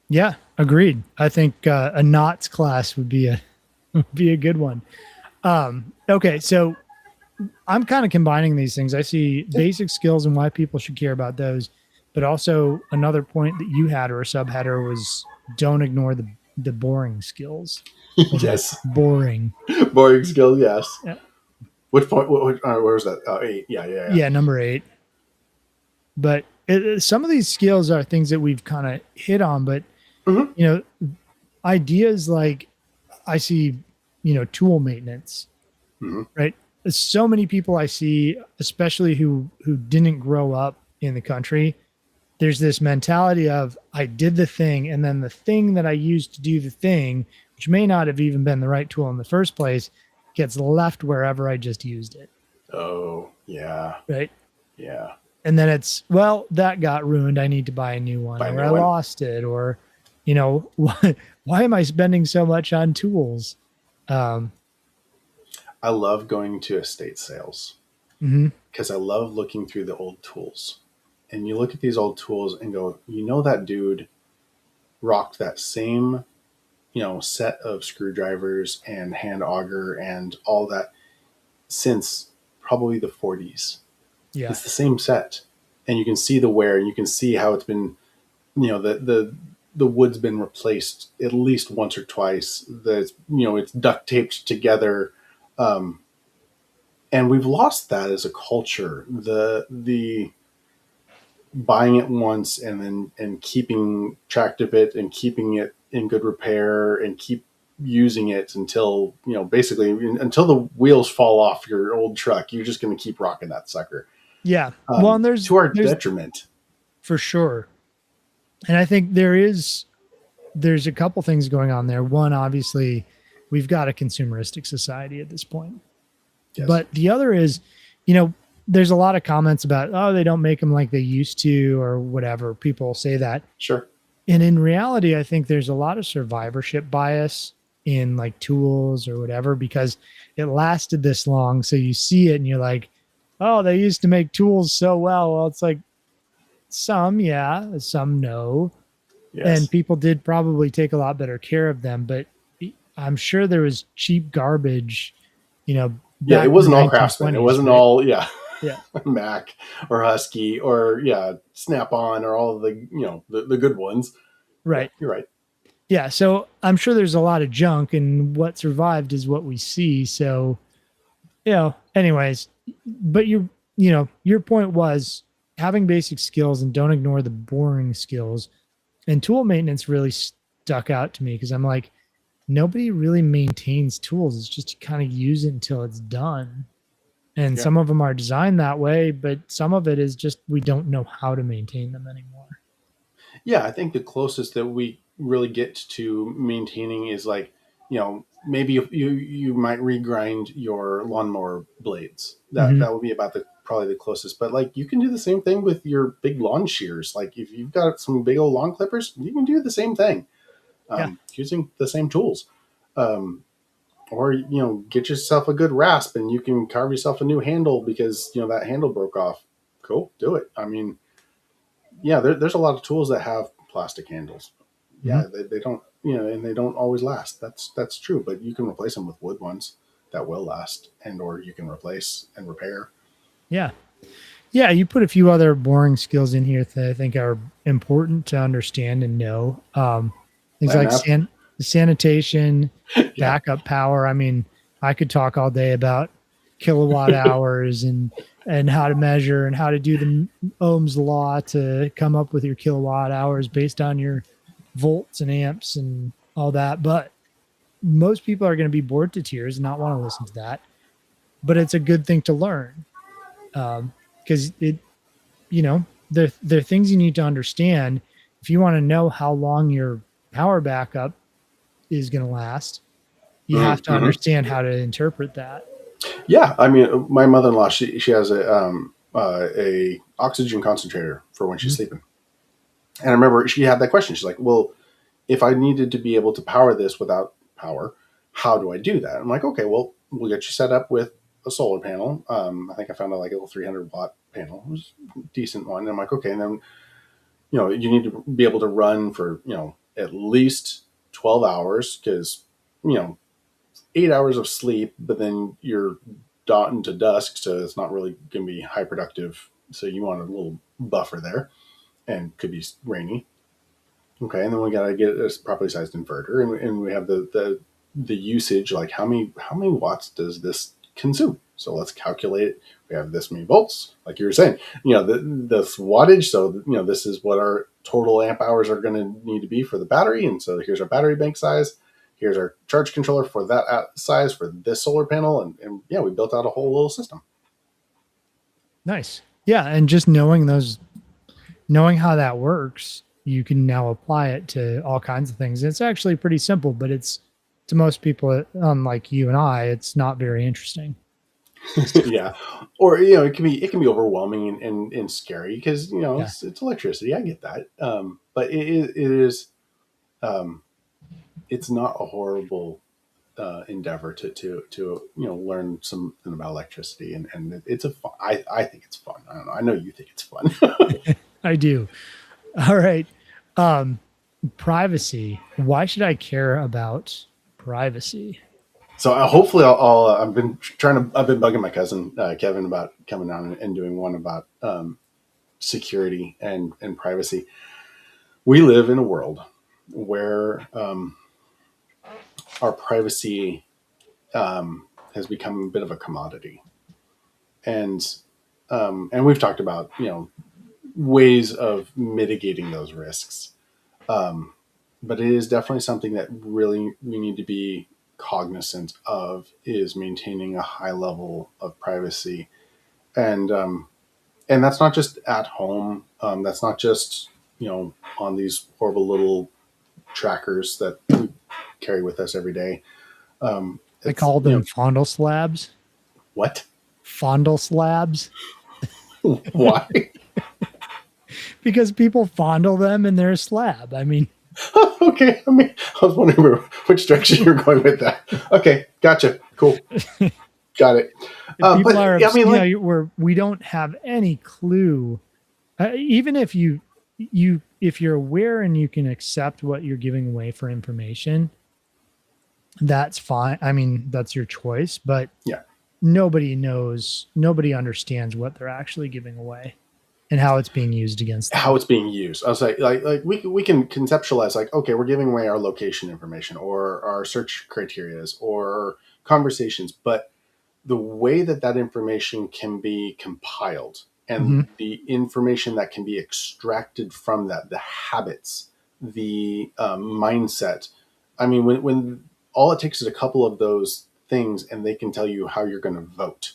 [SPEAKER 2] Yeah, agreed. I think a knots class would be a would be a good one. Okay, so I'm kind of combining these things. I see basic skills and why people should care about those, but also another point that you had or a subheader was don't ignore the boring skills. Those are
[SPEAKER 1] Yes,
[SPEAKER 2] boring.
[SPEAKER 1] boring skill. Yes.
[SPEAKER 2] Yeah,
[SPEAKER 1] Which point? Where was that? Oh, 8. Yeah, yeah, yeah.
[SPEAKER 2] yeah, number 8. But some of these skills are things that we've kind of hit on, but
[SPEAKER 1] Mm-hmm.
[SPEAKER 2] you know, ideas like I see, tool maintenance,
[SPEAKER 1] Mm-hmm.
[SPEAKER 2] right? So many people I see, especially who didn't grow up in the country, there's this mentality of I did the thing, and then the thing that I used to do the thing, which may not have even been the right tool in the first place, gets left wherever I just used it,
[SPEAKER 1] Oh, yeah,
[SPEAKER 2] right?
[SPEAKER 1] yeah.
[SPEAKER 2] And then it's, well, that got ruined. I need to buy a new one,
[SPEAKER 1] Buy a
[SPEAKER 2] or
[SPEAKER 1] new
[SPEAKER 2] I
[SPEAKER 1] one.
[SPEAKER 2] lost it, or why am I spending so much on tools? Um,
[SPEAKER 1] I love going to estate sales
[SPEAKER 2] mhm.
[SPEAKER 1] because I love looking through the old tools. And you look at these old tools and go, that dude rocked that same, set of screwdrivers and hand auger and all that since probably the 40s.
[SPEAKER 2] Yeah.
[SPEAKER 1] It's the same set. And you can see the wear and you can see how it's been, the wood's been replaced at least once or twice. It's duct taped together. Um, and we've lost that as a culture. The buying it once and then and keeping track of it and keeping it in good repair and keep using it until basically until the wheels fall off your old truck. You're just going to keep rocking that sucker,
[SPEAKER 2] Yeah. Well, and
[SPEAKER 1] to our
[SPEAKER 2] there's
[SPEAKER 1] detriment.
[SPEAKER 2] for sure. And I think there's a couple things going on there. One, obviously, we've got a consumeristic society at this point.
[SPEAKER 1] Yes,
[SPEAKER 2] But the other is, you know, there's a lot of comments about, oh, they don't make them like they used to or whatever. People say that.
[SPEAKER 1] sure.
[SPEAKER 2] And in reality, I think there's a lot of survivorship bias in like tools or whatever because it lasted this long. So you see it and you're like, oh, they used to make tools so well. Well, it's like some, yeah, some no. And
[SPEAKER 1] Yes.
[SPEAKER 2] people did probably take a lot better care of them, but I'm sure there was cheap garbage,
[SPEAKER 1] Yeah, it
[SPEAKER 2] back in the
[SPEAKER 1] wasn't all craftsman. It
[SPEAKER 2] 1920s,
[SPEAKER 1] wasn't
[SPEAKER 2] right?
[SPEAKER 1] all, yeah.
[SPEAKER 2] Yeah.
[SPEAKER 1] Mac or Husky or Snap On or all of the the good ones. Yeah,
[SPEAKER 2] Right.
[SPEAKER 1] you're right.
[SPEAKER 2] Yeah. So I'm sure there's a lot of junk, and what survived is what we see. So, anyways, but your point was having basic skills and don't ignore the boring skills. And tool maintenance really stuck out to me because I'm like, nobody really maintains tools. It's just to kind of use it until it's done. And
[SPEAKER 1] Yeah.
[SPEAKER 2] some of them are designed that way, but some of it is just we don't know how to maintain them anymore.
[SPEAKER 1] Yeah, I think the closest that we really get to maintaining is like, maybe you might regrind your lawnmower blades. That
[SPEAKER 2] Hmm.
[SPEAKER 1] that would be about the probably the closest. But like you can do the same thing with your big lawn shears. Like if you've got some big old lawn clippers, you can do the same thing
[SPEAKER 2] Yeah.
[SPEAKER 1] using the same tools. Um, or get yourself a good rasp and you can carve yourself a new handle because that handle broke off. Cool, do it. I mean, yeah, there's a lot of tools that have plastic handles.
[SPEAKER 2] Hmm.
[SPEAKER 1] Yeah, they don't, and they don't always last. That's true, but you can replace them with wood ones that will last, and or you can replace and repair.
[SPEAKER 2] Yeah. Yeah. You put a few other boring skills in here that I think are important to understand and know. Things
[SPEAKER 1] Land
[SPEAKER 2] like
[SPEAKER 1] nav.
[SPEAKER 2] sanitation,
[SPEAKER 1] Yeah.
[SPEAKER 2] backup power. I mean, I could talk all day about kilowatt hours and how to measure and how to do the Ohm's law to come up with your kilowatt hours based on your volts and amps and all that. But most people are going to be bored to tears and not want to listen to that. But it's a good thing to learn because it, they're things you need to understand if you want to know how long your power backup is going to last. You have to
[SPEAKER 1] Mm-hmm.
[SPEAKER 2] understand how to interpret that.
[SPEAKER 1] Yeah, I mean, my mother-in-law, she has a oxygen concentrator for when she's
[SPEAKER 2] Mhm.
[SPEAKER 1] sleeping, and I remember she had that question. She's like, "Well, if I needed to be able to power this without power, how do I do that?" I'm like, "Okay, well, we'll get you set up with a solar panel. I think I found like a little 300-watt panel. It was a decent one." And I'm like, "Okay," and then you need to be able to run for at least 12 hours because you know 8 hours of sleep, but then you're dotting to dusk, so it's not really going to be high productive. So you want a little buffer there, and could be rainy. Okay, and then we got to get a properly sized inverter, and we have the usage, like how many watts does this consume? So let's calculate it. We have this many volts, like you were saying, this wattage. So this is what our total amp hours are going to need to be for the battery, and so here's our battery bank size. Here's our charge controller for that size for this solar panel, and yeah, we built out a whole little system.
[SPEAKER 2] Nice. Yeah. And just knowing how that works, you can now apply it to all kinds of things. It's actually pretty simple, but it's to most people, unlike you and I, it's not very interesting.
[SPEAKER 1] Yeah, or it can be overwhelming and scary because
[SPEAKER 2] Yeah.
[SPEAKER 1] it's electricity. I get that, but it is um, it's not a horrible endeavor to learn something about electricity, and it's a fun. I think it's fun. I don't know. I know you think it's fun.
[SPEAKER 2] I do. All right. Um, Privacy. Why should I care about privacy?
[SPEAKER 1] So hopefully I've been bugging my cousin Kevin about coming down and doing one about security and privacy. We live in a world where our privacy has become a bit of a commodity, and we've talked about ways of mitigating those risks, but it is definitely something that really we need to be cognizant of is maintaining a high level of privacy, and that's not just at home. That's not just on these horrible little trackers that we carry with us every day.
[SPEAKER 2] I
[SPEAKER 1] It's
[SPEAKER 2] call them fondle slabs.
[SPEAKER 1] what?
[SPEAKER 2] Fondle slabs
[SPEAKER 1] Why?
[SPEAKER 2] because people fondle them and they're a slab. I mean,
[SPEAKER 1] Okay, I mean, I was wondering which direction you're going with that. Okay, gotcha. Cool, got it.
[SPEAKER 2] if people
[SPEAKER 1] But
[SPEAKER 2] are,
[SPEAKER 1] yeah, I mean, like,
[SPEAKER 2] where we don't have any clue. Even if if you're aware and you can accept what you're giving away for information, that's fine. I mean, that's your choice. But
[SPEAKER 1] yeah,
[SPEAKER 2] nobody knows, nobody understands what they're actually giving away and how it's being used against
[SPEAKER 1] How
[SPEAKER 2] them.
[SPEAKER 1] it's being used. I was like we can conceptualize like, okay, we're giving away our location information or our search criterias or conversations, but the way that that information can be compiled and
[SPEAKER 2] Mm-hmm.
[SPEAKER 1] the information that can be extracted from that, the habits, the mindset. I mean, when all it takes is a couple of those things and they can tell you how you're going to vote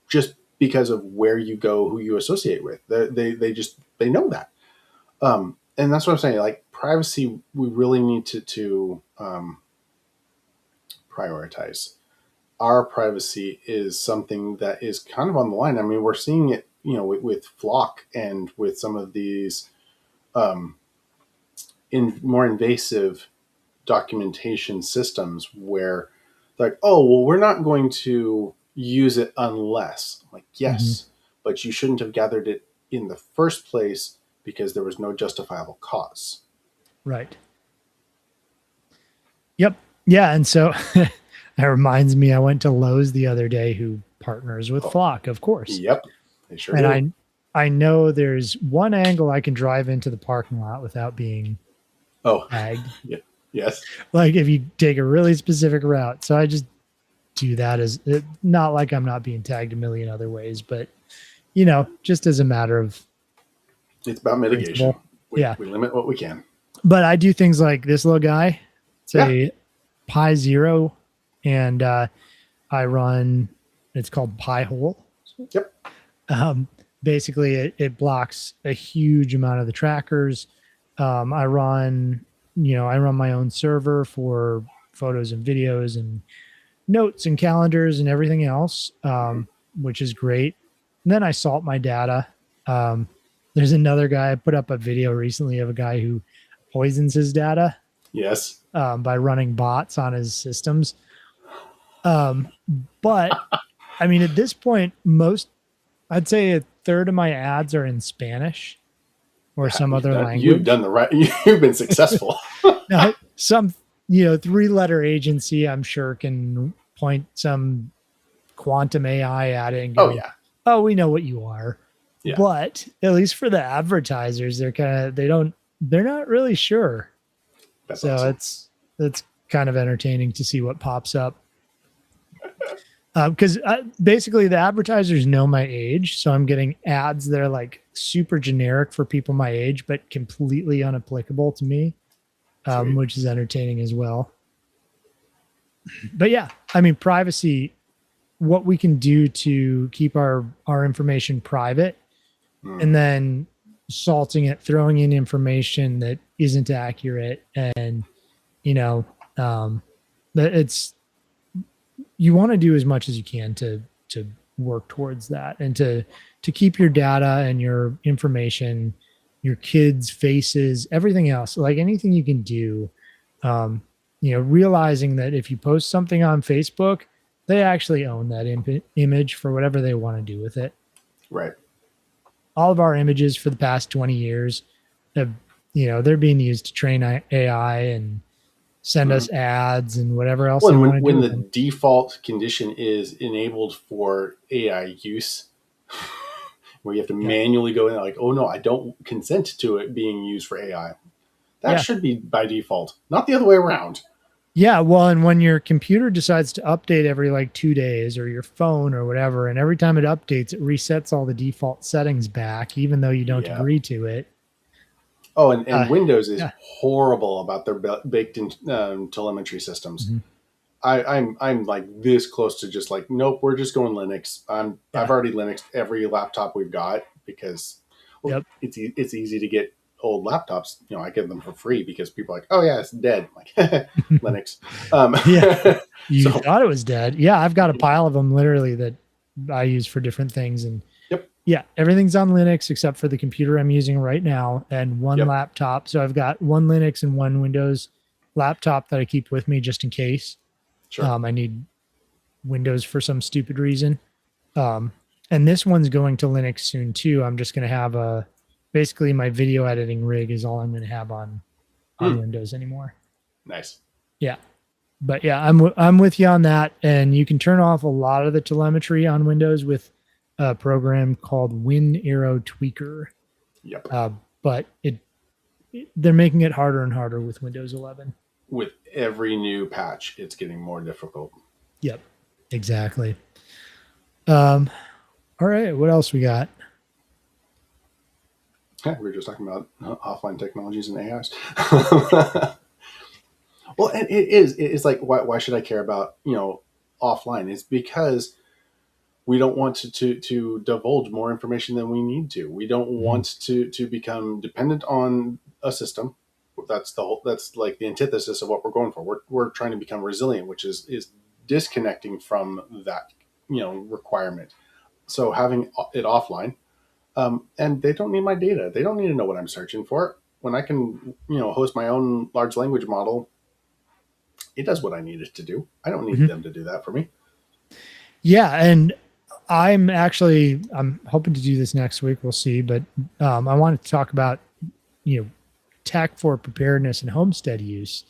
[SPEAKER 1] just because of where you go, who you associate with. They know that. And that's what I'm saying. Like privacy, we really need to prioritize. Our privacy is something that is kind of on the line. I mean, we're seeing it, with Flock and with some of these um, in more invasive documentation systems where, like, oh, well, we're not going to use it unless, like,
[SPEAKER 2] Mm-hmm.
[SPEAKER 1] yes, but you shouldn't have gathered it in the first place because there was no justifiable cause.
[SPEAKER 2] Right. Yep. Yeah. And so that reminds me, I went to Lowe's the other day, who partners with
[SPEAKER 1] Oh,
[SPEAKER 2] Flock, of course.
[SPEAKER 1] yep, they sure
[SPEAKER 2] And
[SPEAKER 1] do.
[SPEAKER 2] I know there's one angle I can drive into the parking lot without being
[SPEAKER 1] Oh,
[SPEAKER 2] tagged.
[SPEAKER 1] yeah, yes,
[SPEAKER 2] Like if you take a really specific route. So I just do that as not like I'm not being tagged a million other ways, but just as a matter of
[SPEAKER 1] it's about mitigation.
[SPEAKER 2] principle.
[SPEAKER 1] We
[SPEAKER 2] Yeah.
[SPEAKER 1] we limit what we can.
[SPEAKER 2] But I do things like this little guy. It's
[SPEAKER 1] Yeah.
[SPEAKER 2] a Pi Zero, and I run. It's called Pi Hole.
[SPEAKER 1] Yep.
[SPEAKER 2] Um, Basically, it blocks a huge amount of the trackers. I run, I run my own server for photos and videos and notes and calendars and everything else,
[SPEAKER 1] Mm-hmm.
[SPEAKER 2] which is great. And then I salt my data. Um, there's another guy, I put up a video recently of a guy who poisons his data
[SPEAKER 1] Yes.
[SPEAKER 2] by running bots on his systems. Um, but I mean, at this point, I'd say a third of my ads are in Spanish or some
[SPEAKER 1] You've
[SPEAKER 2] other
[SPEAKER 1] done, you've
[SPEAKER 2] language.
[SPEAKER 1] done the right. You've been successful.
[SPEAKER 2] Now, some, 3-letter agency, I'm sure, can point some quantum AI at it and
[SPEAKER 1] Oh
[SPEAKER 2] go,
[SPEAKER 1] yeah,
[SPEAKER 2] "Oh, we know what you are."
[SPEAKER 1] yeah.
[SPEAKER 2] But at least for the advertisers, they're not really sure.
[SPEAKER 1] That's
[SPEAKER 2] So
[SPEAKER 1] awesome.
[SPEAKER 2] it's kind of entertaining to see what pops up. Because basically the advertisers know my age, so I'm getting ads that are like super generic for people my age, but completely unapplicable to me,
[SPEAKER 1] Sweet.
[SPEAKER 2] which is entertaining as well. But yeah, I mean, privacy, what we can do to keep our information private, and
[SPEAKER 1] Mm.
[SPEAKER 2] then salting it, throwing in information that isn't accurate, and you know, that it's you want to do as much as you can to work towards that and to keep your data and your information, your kids' faces, everything else, like anything you can do. Realizing that if you post something on Facebook, they actually own that image for whatever they want to do with it.
[SPEAKER 1] Right.
[SPEAKER 2] All of our images for the past 20 years have, they're being used to train AI and send
[SPEAKER 1] Mm-hmm.
[SPEAKER 2] us ads and whatever else
[SPEAKER 1] Well,
[SPEAKER 2] they
[SPEAKER 1] and
[SPEAKER 2] want to do
[SPEAKER 1] when
[SPEAKER 2] with
[SPEAKER 1] the
[SPEAKER 2] them.
[SPEAKER 1] default condition is enabled for AI use, where you have to
[SPEAKER 2] Yeah.
[SPEAKER 1] manually go in, like, oh no, I don't consent to it being used for AI. That
[SPEAKER 2] Yeah.
[SPEAKER 1] should be by default, not the other way around.
[SPEAKER 2] Yeah. Well, and when your computer decides to update every like 2 days, or your phone or whatever, and every time it updates, it resets all the default settings back, even though you don't
[SPEAKER 1] Yeah.
[SPEAKER 2] agree to it.
[SPEAKER 1] Oh, and Windows is
[SPEAKER 2] Yeah.
[SPEAKER 1] horrible about their baked-in telemetry systems.
[SPEAKER 2] Mhm.
[SPEAKER 1] I'm like this close to just like, nope, we're just going Linux. I've
[SPEAKER 2] Yeah.
[SPEAKER 1] already Linuxed every laptop we've got because, well,
[SPEAKER 2] Yep.
[SPEAKER 1] it's easy to get old laptops. I get them for free because people are like, oh yeah, it's dead. I'm like Linux.
[SPEAKER 2] Yeah. You
[SPEAKER 1] So
[SPEAKER 2] thought it was dead. Yeah. I've got a pile of them literally that I use for different things. And
[SPEAKER 1] yep,
[SPEAKER 2] yeah, everything's on Linux except for the computer I'm using right now and one
[SPEAKER 1] yep,
[SPEAKER 2] laptop. So I've got one Linux and one Windows laptop that I keep with me just in case
[SPEAKER 1] sure.
[SPEAKER 2] I need Windows for some stupid reason. Um, and this one's going to Linux soon too. I'm just going to have basically my video editing rig is all I'm going to have on
[SPEAKER 1] Hmm,
[SPEAKER 2] Windows anymore.
[SPEAKER 1] nice.
[SPEAKER 2] Yeah. But yeah, I'm with you on that. And you can turn off a lot of the telemetry on Windows with a program called Win Arrow Tweaker.
[SPEAKER 1] Yep.
[SPEAKER 2] Uh, but they're making it harder and harder with Windows 11.
[SPEAKER 1] With every new patch, it's getting more difficult.
[SPEAKER 2] Yep, exactly. Um, all right, what else we got?
[SPEAKER 1] Yeah, we were just talking about offline technologies and AIs. Well, and it's like, why should I care about, offline? It's because we don't want to divulge more information than we need to. We don't
[SPEAKER 2] Mhm.
[SPEAKER 1] want to become dependent on a system. That's like the antithesis of what we're going for. We're trying to become resilient, which is disconnecting from that, requirement. So having it offline, and they don't need my data. They don't need to know what I'm searching for. When I can, host my own large language model, it does what I need it to do. I don't need
[SPEAKER 2] Mhm.
[SPEAKER 1] them to do that for me.
[SPEAKER 2] Yeah, and I'm hoping to do this next week. We'll see, but I wanted to talk about you know tech for preparedness and homestead use,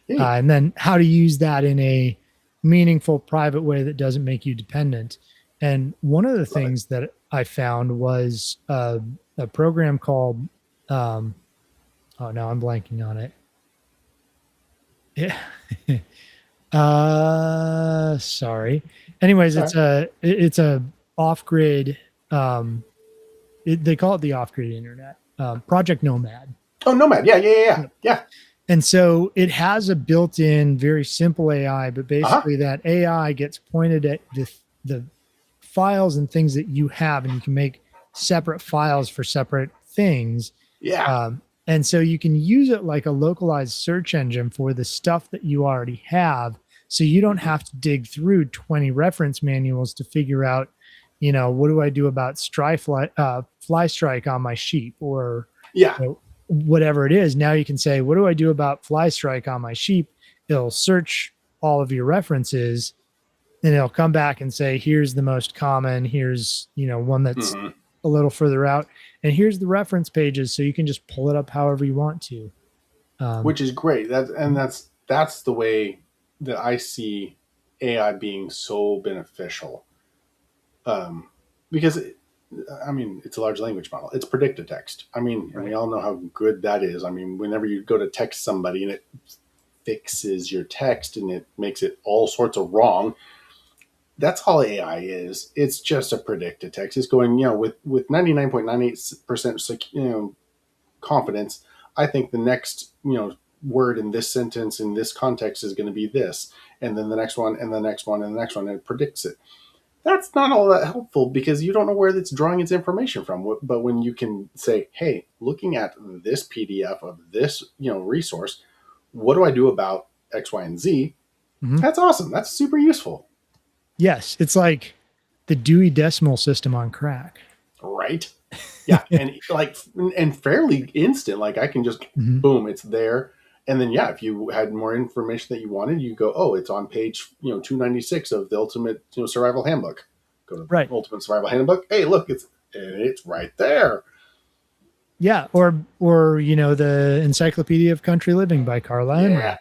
[SPEAKER 1] Hey,
[SPEAKER 2] and then how to use that in a meaningful private way that doesn't make you dependent. And one of the
[SPEAKER 1] love it.
[SPEAKER 2] things that I found was a program called um, oh no, I'm blanking on it. Yeah. Sorry. Anyways,
[SPEAKER 1] All right.
[SPEAKER 2] it's a off grid. Um, they call it the off grid internet. Project Nomad.
[SPEAKER 1] Oh, Nomad. Yeah, yeah, yeah, yeah.
[SPEAKER 2] Yep.
[SPEAKER 1] Yeah.
[SPEAKER 2] And so it has a built-in, very simple AI, but
[SPEAKER 1] Uh huh.
[SPEAKER 2] basically that AI gets pointed at the files and things that you have, and you can make separate files for separate things.
[SPEAKER 1] Yeah.
[SPEAKER 2] And so you can use it like a localized search engine for the stuff that you already have. So you don't
[SPEAKER 1] Hmm.
[SPEAKER 2] have to dig through 20 reference manuals to figure out, what do I do about fly strike on my sheep, or
[SPEAKER 1] Yeah.
[SPEAKER 2] whatever it is. Now you can say, what do I do about fly strike on my sheep? It'll search all of your references, and it'll come back and say, here's the most common, here's, one that's
[SPEAKER 1] Hmm.
[SPEAKER 2] a little further out, and here's the reference pages, so you can just pull it up however you want to. um,
[SPEAKER 1] Which is great. That's the way that I see AI being so beneficial. Um, because I mean, it's a large language model. It's predicted text. I mean, and we
[SPEAKER 2] right.
[SPEAKER 1] all know how good that is. I mean, whenever you go to text somebody and it fixes your text and it makes it all sorts of wrong, that's all AI is. It's just a predicted text. It's going, with 99.98% confidence. I think the next, word in this sentence in this context is going to be this, and then the next one, and the next one, and the next one, and it predicts it. That's not all that helpful because you don't know where it's drawing its information from. But when you can say, "Hey, looking at this PDF of this, resource, what do I do about X, Y, and Z?"
[SPEAKER 2] Mhm.
[SPEAKER 1] That's awesome. That's super useful,
[SPEAKER 2] Yes, it's like the Dewey Decimal System on crack.
[SPEAKER 1] right? Yeah, and like, and fairly instant. Like I can just
[SPEAKER 2] Mhm.
[SPEAKER 1] boom, it's there. And then yeah, if you had more information that you wanted, you go, oh, it's on page 296 of the Ultimate Survival Handbook. Go to
[SPEAKER 2] Right.
[SPEAKER 1] Ultimate Survival Handbook. Hey, look, it's right there.
[SPEAKER 2] Yeah, or the Encyclopedia of Country Living by Carla
[SPEAKER 1] Yeah,
[SPEAKER 2] Emery,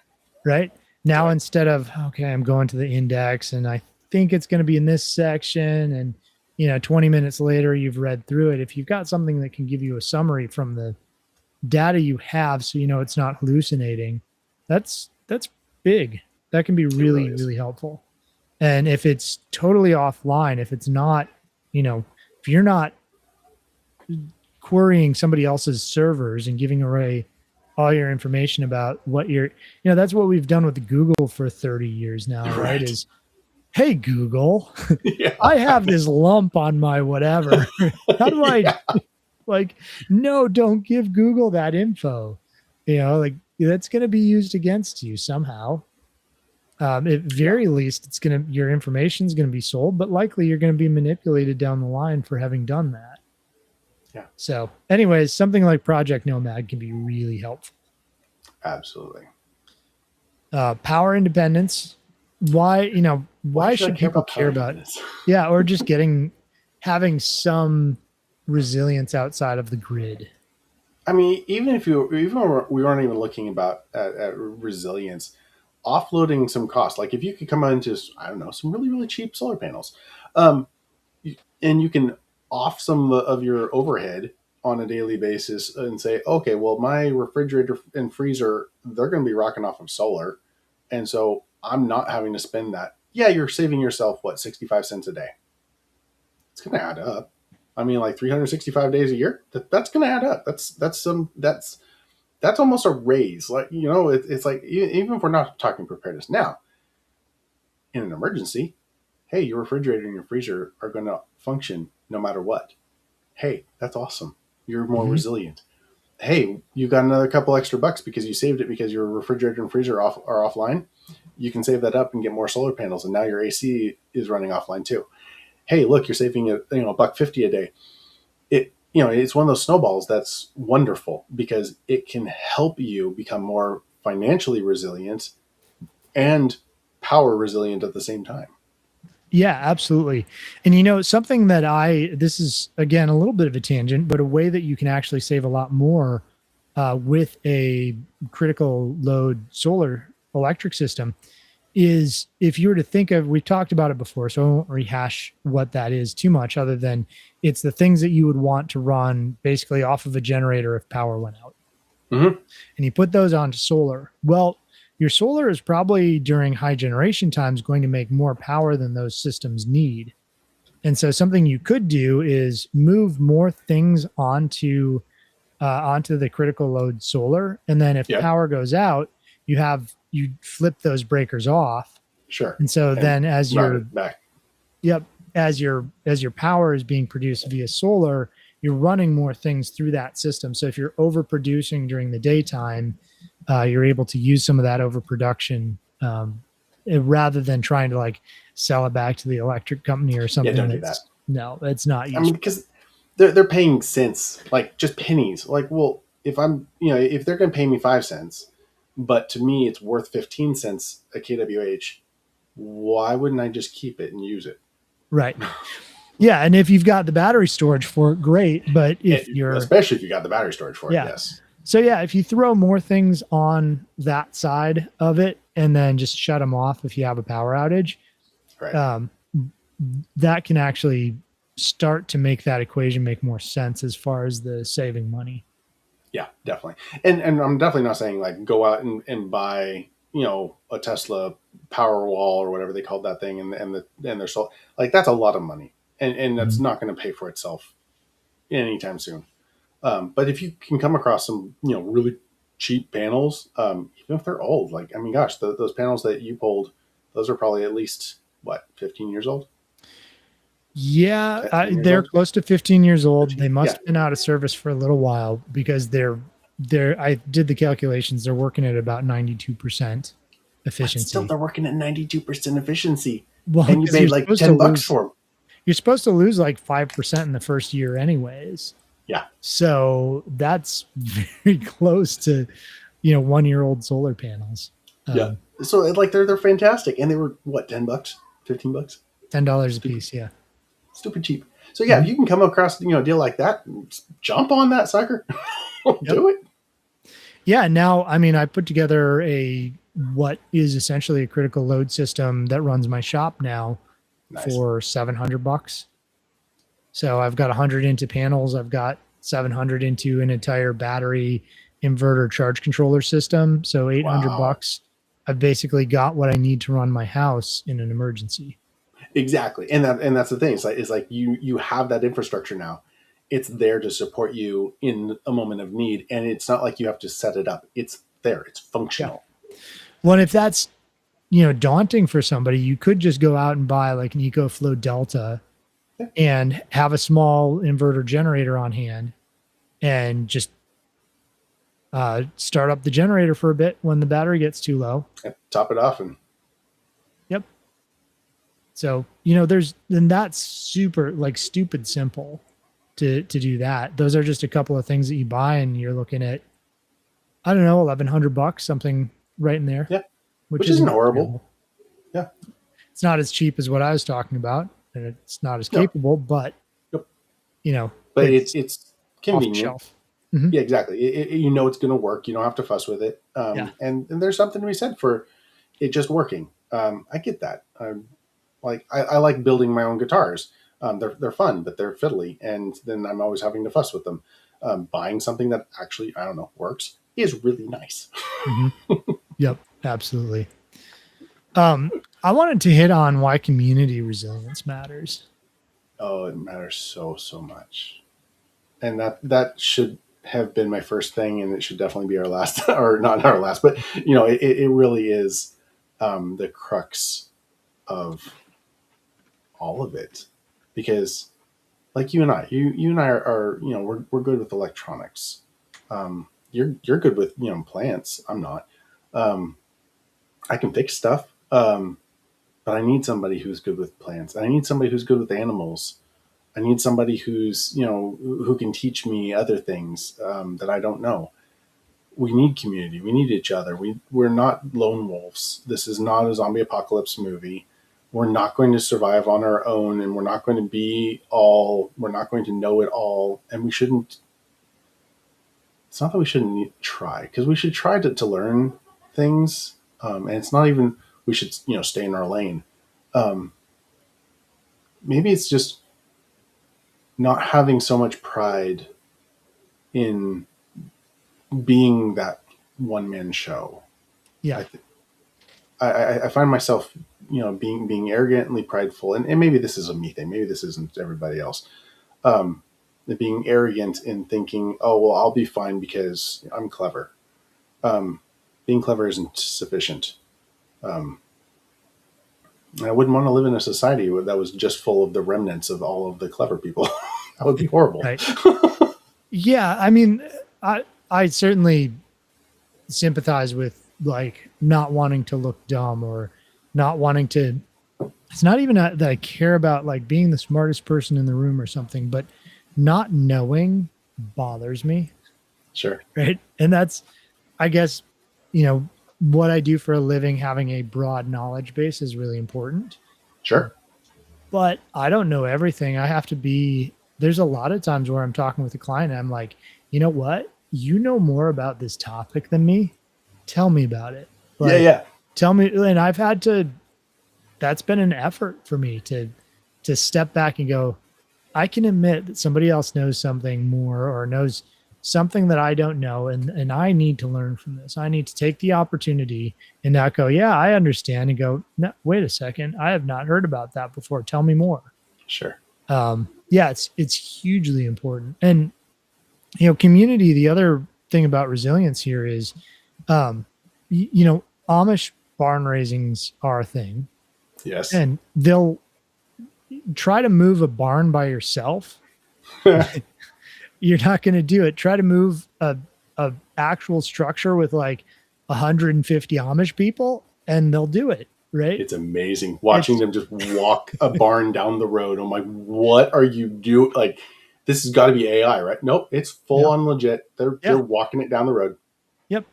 [SPEAKER 2] right? Now
[SPEAKER 1] right.
[SPEAKER 2] instead of, okay, I'm going to the index and I think it's going to be in this section, and 20 minutes later you've read through it. If you've got something that can give you a summary from the data you have, so it's not hallucinating, that's big. That can be
[SPEAKER 1] It
[SPEAKER 2] really,
[SPEAKER 1] really is.
[SPEAKER 2] really helpful. And if it's totally offline, if it's not, if you're not querying somebody else's servers and giving away all your information about what that's what we've done with Google for 30 years now, right?
[SPEAKER 1] Right.
[SPEAKER 2] Is, hey, Google,
[SPEAKER 1] Yeah.
[SPEAKER 2] I have this lump on my whatever. How do I,
[SPEAKER 1] Yeah.
[SPEAKER 2] like, no, don't give Google that info. Like, that's going to be used against you somehow. At
[SPEAKER 1] Yeah.
[SPEAKER 2] very least, your information is going to be sold, but likely you're going to be manipulated down the line for having done that.
[SPEAKER 1] Yeah.
[SPEAKER 2] So, anyways, something like Project Nomad can be really helpful.
[SPEAKER 1] Absolutely.
[SPEAKER 2] Power independence. Why,
[SPEAKER 1] Why
[SPEAKER 2] why
[SPEAKER 1] should I
[SPEAKER 2] should
[SPEAKER 1] care
[SPEAKER 2] people
[SPEAKER 1] about
[SPEAKER 2] care
[SPEAKER 1] power
[SPEAKER 2] about,
[SPEAKER 1] independence?
[SPEAKER 2] yeah, or just having some resilience outside of the grid?
[SPEAKER 1] I mean, even if we weren't even looking at resilience, offloading some costs. Like if you could come into, I don't know, some really really cheap solar panels, um, and you can off some of your overhead on a daily basis and say, okay, well, my refrigerator and freezer, they're going to be rocking off of solar. And so I'm not having to spend that. Yeah, you're saving yourself, what, 65 cents a day? It's going to add up. I mean, like 365 days a year, that's going to add up. That's almost a raise. Like, it's like, even if we're not talking preparedness now, in an emergency, hey, your refrigerator and your freezer are going to function no matter what. Hey, that's awesome. You're more
[SPEAKER 2] Mhm.
[SPEAKER 1] resilient. Hey, you got another couple extra bucks because you saved it because your refrigerator and freezer are offline. You can save that up and get more solar panels, and now your AC is running offline too. Hey, look, you're saving a buck 50 a day. It's one of those snowballs that's wonderful because it can help you become more financially resilient and power resilient at the same time.
[SPEAKER 2] Yeah, absolutely. And something that this is again a little bit of a tangent, but a way that you can actually save a lot more with a critical load solar electric system is if you were to think of, we've talked about it before, so I won't rehash what that is too much, other than it's the things that you would want to run basically off of a generator if power went out.
[SPEAKER 1] Mm-hmm.
[SPEAKER 2] And you put those onto solar. Well, your solar is probably during high generation times going to make more power than those systems need. And so something you could do is move more things onto the critical load solar. And then if
[SPEAKER 1] Yeah,
[SPEAKER 2] power goes out, you flip those breakers off.
[SPEAKER 1] sure.
[SPEAKER 2] And so
[SPEAKER 1] And
[SPEAKER 2] then
[SPEAKER 1] route it back.
[SPEAKER 2] yep, as your power is being produced via solar, you're running more things through that system. So if you're overproducing during the daytime, you're able to use some of that overproduction rather than trying to like sell it back to the electric company or
[SPEAKER 1] Yeah,
[SPEAKER 2] something
[SPEAKER 1] don't do that.
[SPEAKER 2] that's no, it's not
[SPEAKER 1] I mean,
[SPEAKER 2] useful.
[SPEAKER 1] because they're paying cents, like just pennies. Like, well, if they're going to pay me 5 cents, but to me it's worth 15 cents a kWh, why wouldn't I just keep it and use it?
[SPEAKER 2] Right. Yeah. And if you've got the battery storage for it, great. But if you're,
[SPEAKER 1] Especially if you got the battery storage for it,
[SPEAKER 2] yeah.
[SPEAKER 1] yes.
[SPEAKER 2] So, yeah, if you throw more things on that side of it and then just shut them off if you have a power outage,
[SPEAKER 1] Right.
[SPEAKER 2] um, that can actually start to make that equation make more sense as far as the saving money.
[SPEAKER 1] Yeah, definitely. And I'm definitely not saying like go out and buy, a Tesla power wall or whatever they called that thing, and they're so, like, that's a lot of money, and that's
[SPEAKER 2] Mhm.
[SPEAKER 1] not going to pay for itself anytime soon. But if you can come across some, really cheap panels, even if they're old, like, I mean, gosh, those panels that you pulled, those are probably at least what, 15 years old,
[SPEAKER 2] Yeah,
[SPEAKER 1] 10 years
[SPEAKER 2] they're
[SPEAKER 1] old,
[SPEAKER 2] close to 15 years old. They
[SPEAKER 1] 15.
[SPEAKER 2] must
[SPEAKER 1] Yeah,
[SPEAKER 2] have been out of service for a little while because I did the calculations. They're working at about 92%
[SPEAKER 1] but still,
[SPEAKER 2] efficiency.
[SPEAKER 1] they're working at 92% efficiency,
[SPEAKER 2] Well,
[SPEAKER 1] and you
[SPEAKER 2] because
[SPEAKER 1] paid like $10 for them.
[SPEAKER 2] you're supposed to lose like 5% in the first year anyways.
[SPEAKER 1] Yeah,
[SPEAKER 2] So that's very close to, 1-year-old solar panels.
[SPEAKER 1] yeah.
[SPEAKER 2] Um,
[SPEAKER 1] So like they're fantastic, and they were what, $10, $15,
[SPEAKER 2] $10 a
[SPEAKER 1] stupid
[SPEAKER 2] piece. Yeah.
[SPEAKER 1] stupid cheap. So yeah, if
[SPEAKER 2] Mhm.
[SPEAKER 1] you can come across a deal like that, jump on that sucker,
[SPEAKER 2] Yep.
[SPEAKER 1] do it.
[SPEAKER 2] Yeah. Now, I mean, I put together what is essentially a critical load system that runs my shop now
[SPEAKER 1] Nice.
[SPEAKER 2] for $700. So I've got 100 into panels. I've got 700 into an entire battery inverter charge controller system. So 800
[SPEAKER 1] Wow.
[SPEAKER 2] bucks. I've basically got what I need to run my house in an emergency.
[SPEAKER 1] Exactly, and that's the thing. It's like you have that infrastructure now. It's there to support you in a moment of need, and it's not like you have to set it up. It's there. It's
[SPEAKER 2] Yeah.
[SPEAKER 1] functional.
[SPEAKER 2] Well, and if that's, daunting for somebody, you could just go out and buy like an EcoFlow Delta
[SPEAKER 1] Yeah,
[SPEAKER 2] and have a small inverter generator on hand and just start up the generator for a bit when the battery gets too low.
[SPEAKER 1] yeah. Top it off, and
[SPEAKER 2] Yep. So, that's super like stupid simple to do that. Those are just a couple of things that you buy and you're looking at, I don't know, 1,100 bucks, something right in there,
[SPEAKER 1] yeah,
[SPEAKER 2] which
[SPEAKER 1] which isn't
[SPEAKER 2] isn't
[SPEAKER 1] horrible.
[SPEAKER 2] terrible.
[SPEAKER 1] Yeah,
[SPEAKER 2] It's not as cheap as what I was talking about, and it's not as
[SPEAKER 1] no,
[SPEAKER 2] capable, but
[SPEAKER 1] nope.
[SPEAKER 2] you know,
[SPEAKER 1] But
[SPEAKER 2] it's
[SPEAKER 1] it's
[SPEAKER 2] off the
[SPEAKER 1] convenient.
[SPEAKER 2] shelf. Hmm.
[SPEAKER 1] Yeah, exactly. You know it's going to work. You don't have to fuss with it.
[SPEAKER 2] Yeah.
[SPEAKER 1] And there's something to be said for, it just working. I get that. I like building my own guitars. They're fun, but they're fiddly, and then I'm always having to fuss with them. Buying something that actually, I don't know, works is really nice.
[SPEAKER 2] Mm-hmm. Yep, absolutely. I wanted to hit on why community resilience matters.
[SPEAKER 1] Oh, it matters so much, and that should have been my first thing, and it should definitely be our last, or not our last, but it really is the crux of all of it, because like you and I are we're good with electronics. You're good with plants. I'm not. Um, I can fix stuff, but I need somebody who's good with plants. I need somebody who's good with animals. I need somebody who's who can teach me other things that I don't know. We need community. We need each other. We're not lone wolves. This is not a zombie apocalypse movie. We're not going to survive on our own, and we're not going to be all. We're not going to know it all, and we shouldn't. It's not that we shouldn't try, because we should try to learn things, and it's not even we should stay in our lane. Um, Maybe it's just not having so much pride in being that one man show.
[SPEAKER 2] Yeah.
[SPEAKER 1] I, th- I find myself, being arrogantly prideful, and maybe this is a me thing. Maybe this isn't everybody else. Um, Being arrogant in thinking, oh well, I'll be fine because I'm clever. Um, Being clever isn't sufficient. Um, I wouldn't want to live in a society that was just full of the remnants of all of the clever people. That would be horrible.
[SPEAKER 2] Right. Yeah. I mean, I certainly sympathize with like not wanting to look dumb or not wanting to. It's not even that I care about like being the smartest person in the room or something, but not knowing bothers me.
[SPEAKER 1] Sure.
[SPEAKER 2] Right. And that's, I guess, you know, what I do for a living, having a broad knowledge base is really important.
[SPEAKER 1] Sure.
[SPEAKER 2] But I don't know everything. I have to be, there's a lot of times where I'm talking with a client and I'm like, you know what? You know more about this topic than me. Tell me about it.
[SPEAKER 1] Yeah.
[SPEAKER 2] Like,
[SPEAKER 1] Yeah.
[SPEAKER 2] tell me. And I've had to, that's been an effort for me to step back and go, I can admit that somebody else knows something more or knows something that I don't know. And I need to learn from this. I need to take the opportunity and not go, yeah, I understand, and go, no, wait a second. I have not heard about that before. Tell me more.
[SPEAKER 1] Sure.
[SPEAKER 2] Yeah, it's hugely important. And, community, the other thing about resilience here is, Amish barn raisings are a thing,
[SPEAKER 1] Yes.
[SPEAKER 2] and they'll try to move a barn by yourself. You're not going to do it. Try to move a actual structure with like 150 Amish people, and they'll do it. Right?
[SPEAKER 1] It's amazing watching them just walk a barn down the road. I'm like, what are you doing? Like, this has got to be AI, right? Nope, it's full on legit. They're walking it down the road.
[SPEAKER 2] Yep.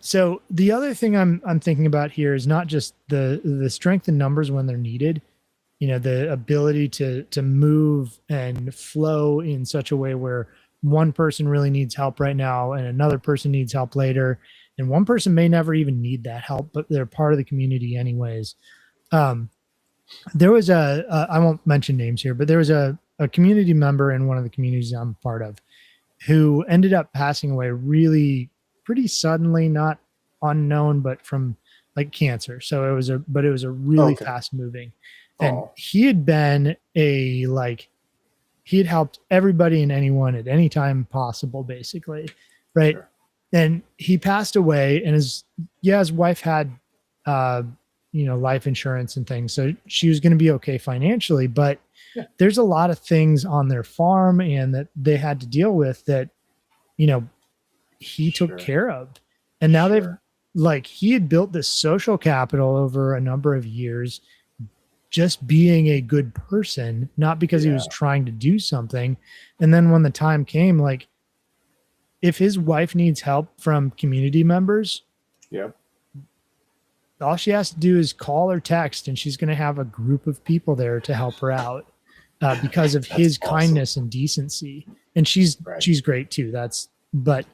[SPEAKER 2] So the other thing I'm thinking about here is not just the strength in numbers when they're needed. The ability to move and flow in such a way where one person really needs help right now and another person needs help later, and one person may never even need that help, but they're part of the community anyways. There was I won't mention names here, but there was a community member in one of the communities I'm part of who ended up passing away really pretty suddenly, not unknown, but from like cancer. So it was a really fast moving. And he had been he had helped everybody and anyone at any time possible, basically. Right. Sure. And he passed away, and his wife had, life insurance and things. So she was going to be okay financially, but there's a lot of things on their farm and that they had to deal with that, he took care of. And now he had built this social capital over a number of years, just being a good person, not because he was trying to do something. And then when the time came, like if his wife needs help from community members, all she has to do is call or text, and she's going to have a group of people there to help her out because of his kindness and decency. And she's great too. But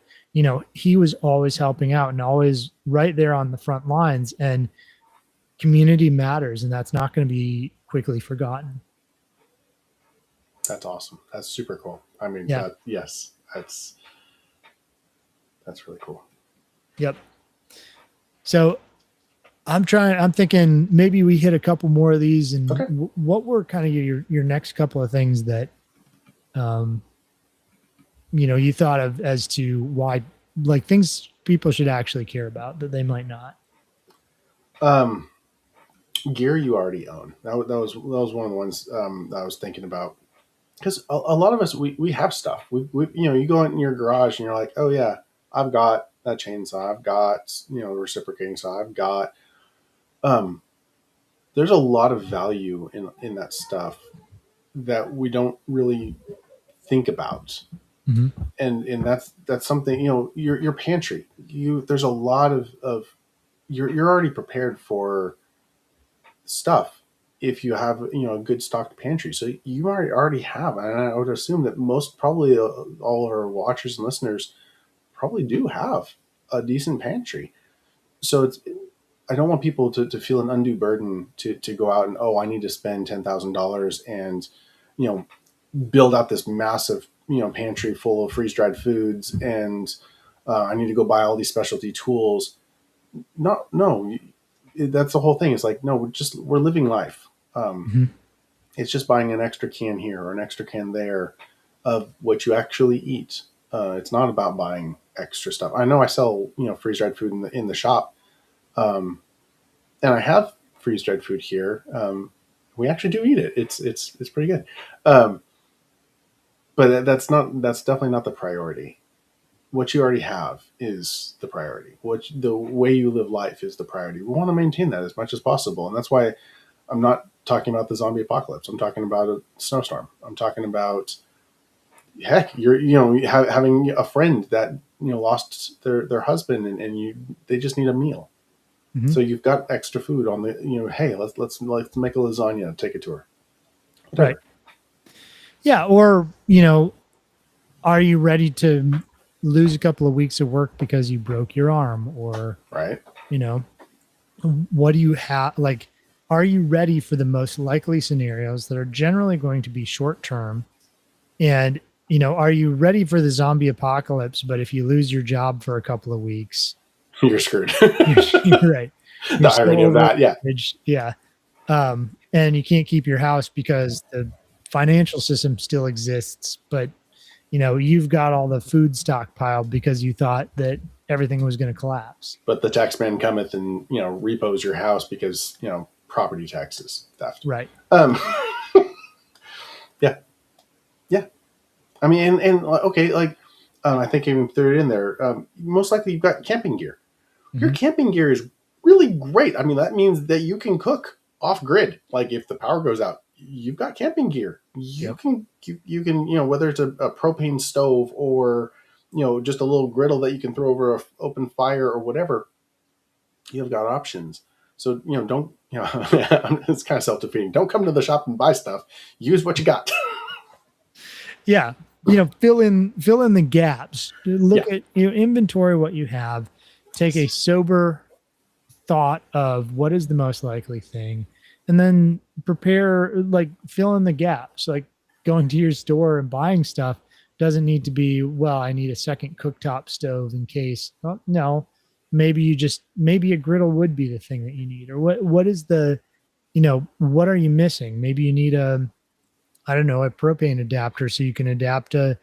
[SPEAKER 2] he was always helping out and always right there on the front lines. And community matters, and that's not going to be quickly forgotten.
[SPEAKER 1] That's awesome. That's super cool. I mean,
[SPEAKER 2] Yeah.
[SPEAKER 1] that yes, that's really cool.
[SPEAKER 2] Yep. So I'm thinking maybe we hit a couple more of these, and
[SPEAKER 1] Okay.
[SPEAKER 2] what were kind of your next couple of things that um you thought of as to why, like, things people should actually care about that they might not.
[SPEAKER 1] Um, Gear you already own. That was one of the ones that I was thinking about, because a lot of us we have stuff. We you go in your garage and you're like, oh yeah, I've got that chainsaw. I've got the reciprocating saw. I've got um. There's a lot of value in that stuff that we don't really think about,
[SPEAKER 2] Mm-hmm.
[SPEAKER 1] and that's something, your pantry. There's a lot of you're already prepared for stuff if you have a good stocked pantry. So you already have, and I would assume that most probably all of our watchers and listeners probably do have a decent pantry. So I don't want people to feel an undue burden to go out and, oh, I need to spend $10,000 and you know build out this massive pantry full of freeze dried foods, and I need to go buy all these specialty tools. No, that's the whole thing. It's like, no, we're living life.
[SPEAKER 2] Mm-hmm.
[SPEAKER 1] It's just buying an extra can here or an extra can there of what you actually eat. It's not about buying extra stuff. I know I sell freeze dried food in the shop, um, and I have freeze dried food here. We actually do eat it. It's pretty good, but that's definitely not the priority. What you already have is the priority. What the way you live life is the priority. We want to maintain that as much as possible, and that's why I'm not talking about the zombie apocalypse. I'm talking about a snowstorm. I'm talking about, heck, you're having a friend that lost their husband, and they just need a meal.
[SPEAKER 2] Mm-hmm.
[SPEAKER 1] So you've got extra food on the hey, let's make a lasagna, take it to her,
[SPEAKER 2] Right.
[SPEAKER 1] whatever.
[SPEAKER 2] Yeah. Or, are you ready to lose a couple of weeks of work because you broke your arm? Or,
[SPEAKER 1] Right.
[SPEAKER 2] you know, what do you have? Like, are you ready for the most likely scenarios that are generally going to be short term? And, are you ready for the zombie apocalypse? But if you lose your job for a couple of weeks,
[SPEAKER 1] You're screwed.
[SPEAKER 2] you're right. You're
[SPEAKER 1] The
[SPEAKER 2] still
[SPEAKER 1] irony of
[SPEAKER 2] over the
[SPEAKER 1] that, yeah.
[SPEAKER 2] edge. Yeah. And you can't keep your house because the financial system still exists, but you've got all the food stockpiled because you thought that everything was going to collapse.
[SPEAKER 1] But the taxman cometh and repos your house because property taxes theft.
[SPEAKER 2] Right.
[SPEAKER 1] Um, yeah, yeah. I mean, and okay, like I think I even threw it in there. Most likely, you've got camping gear. Your
[SPEAKER 2] Mm-hmm.
[SPEAKER 1] camping gear is really great. I mean, that means that you can cook off grid. Like if the power goes out, you've got camping gear. You
[SPEAKER 2] Yep.
[SPEAKER 1] can you can whether it's a propane stove or just a little griddle that you can throw over a open fire or whatever. You've got options. So don't it's kind of self defeating. Don't come to the shop and buy stuff. Use what you got.
[SPEAKER 2] Yeah. Fill in the gaps.
[SPEAKER 1] Yeah.
[SPEAKER 2] Look at, inventory what you have. Take a sober thought of what is the most likely thing, and then prepare, like, fill in the gaps. Like, going to your store and buying stuff doesn't need to be, well, I need a second cooktop stove in case. Well, no, maybe a griddle would be the thing that you need. Or what is the, what are you missing? Maybe you need I don't know, a propane adapter so you can adapt a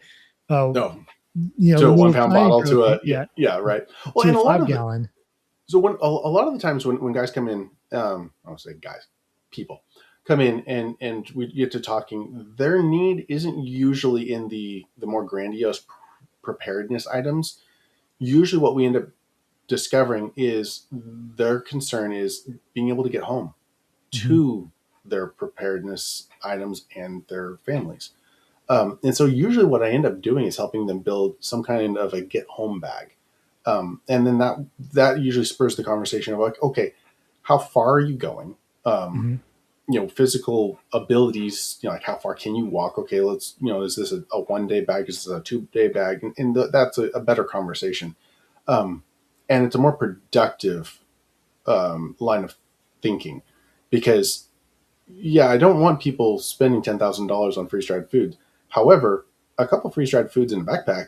[SPEAKER 1] No.
[SPEAKER 2] a
[SPEAKER 1] To a one
[SPEAKER 2] little
[SPEAKER 1] pound
[SPEAKER 2] tiny
[SPEAKER 1] bottle to
[SPEAKER 2] propane,
[SPEAKER 1] a yeah, right. Well,
[SPEAKER 2] to a
[SPEAKER 1] and a lot
[SPEAKER 2] five
[SPEAKER 1] of the
[SPEAKER 2] gallon.
[SPEAKER 1] so when a lot of the times when guys come in, I don't say guys, people come in and we get to talking, their need isn't usually in the more grandiose preparedness items. Usually, what we end up discovering is their concern is being able to get home
[SPEAKER 2] Mhm.
[SPEAKER 1] to their preparedness items and their families. And so usually what I end up doing is helping them build some kind of a get home bag. And then that usually spurs the conversation of like, okay, how far are you going? Um,
[SPEAKER 2] Mhm.
[SPEAKER 1] physical abilities, like how far can you walk? Okay, let's, is this a 1 day bag? Is this a 2 day bag? And that's a better conversation. Um, and it's a more productive line of thinking, because yeah, I don't want people spending $10,000 on freeze dried foods. However, a couple freeze dried foods in a backpack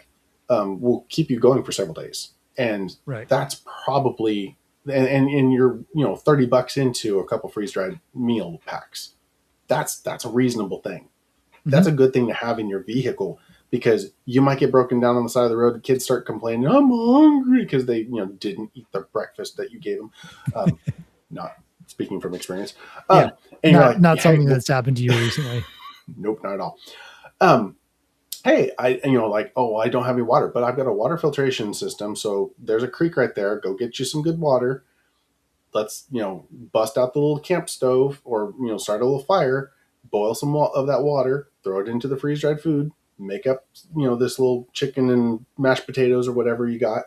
[SPEAKER 1] will keep you going for several days, and
[SPEAKER 2] Right.
[SPEAKER 1] that's probably and you're $30 into a couple freeze dried meal packs. That's a reasonable thing.
[SPEAKER 2] Hmm.
[SPEAKER 1] That's a good thing to have in your vehicle, because you might get broken down on the side of the road. Kids start complaining, "I'm hungry," because they didn't eat the breakfast that you gave them. Not speaking from experience.
[SPEAKER 2] Yeah.
[SPEAKER 1] And you're
[SPEAKER 2] Not
[SPEAKER 1] like,
[SPEAKER 2] not
[SPEAKER 1] "Hey,
[SPEAKER 2] something
[SPEAKER 1] well,
[SPEAKER 2] that's happened to you recently.
[SPEAKER 1] nope, not at all." Um, hey, like, oh, well, I don't have any water, but I've got a water filtration system. So there's a creek right there. Go get you some good water. Let's, bust out the little camp stove, or, start a little fire, boil some of that water, throw it into the freeze dried food, make up, this little chicken and mashed potatoes or whatever you got,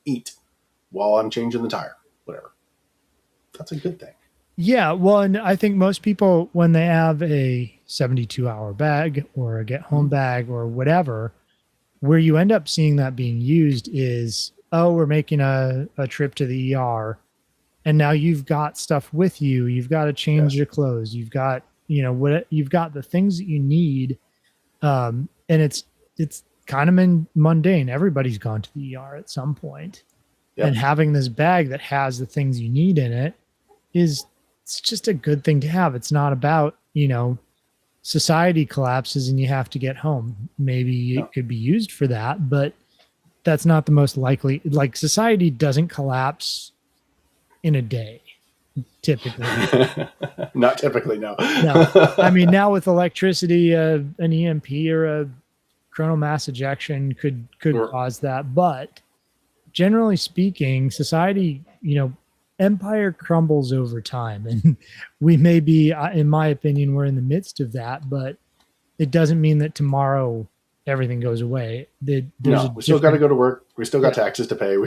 [SPEAKER 1] eat while I'm changing the tire, whatever. That's a good thing.
[SPEAKER 2] Yeah, well, and I think most people, when they have a 72-hour bag or a get home
[SPEAKER 1] Mhm.
[SPEAKER 2] bag or whatever, where you end up seeing that being used is, oh, we're making a trip to the ER, and now you've got stuff with you. You've got to change
[SPEAKER 1] Yes.
[SPEAKER 2] your clothes. You've got, what you've got the things that you need. And it's kind of mundane. Everybody's gone to the ER at some point, and
[SPEAKER 1] Yep.
[SPEAKER 2] having this bag that has the things you need in it is it's just a good thing to have. It's not about, society collapses and you have to get home. Maybe
[SPEAKER 1] No.
[SPEAKER 2] it could be used for that, but that's not the most likely. Like, society doesn't collapse in a day, typically.
[SPEAKER 1] Not typically, no.
[SPEAKER 2] No. I mean, now with electricity, an EMP or a coronal mass ejection could
[SPEAKER 1] Or-
[SPEAKER 2] cause that, but generally speaking, society, empire crumbles over time, and we may be, in my opinion, we're in the midst of that, but it doesn't mean that tomorrow everything goes away. There's a
[SPEAKER 1] no, we still got to
[SPEAKER 2] different,
[SPEAKER 1] go to work. We still got
[SPEAKER 2] yeah,
[SPEAKER 1] taxes to pay.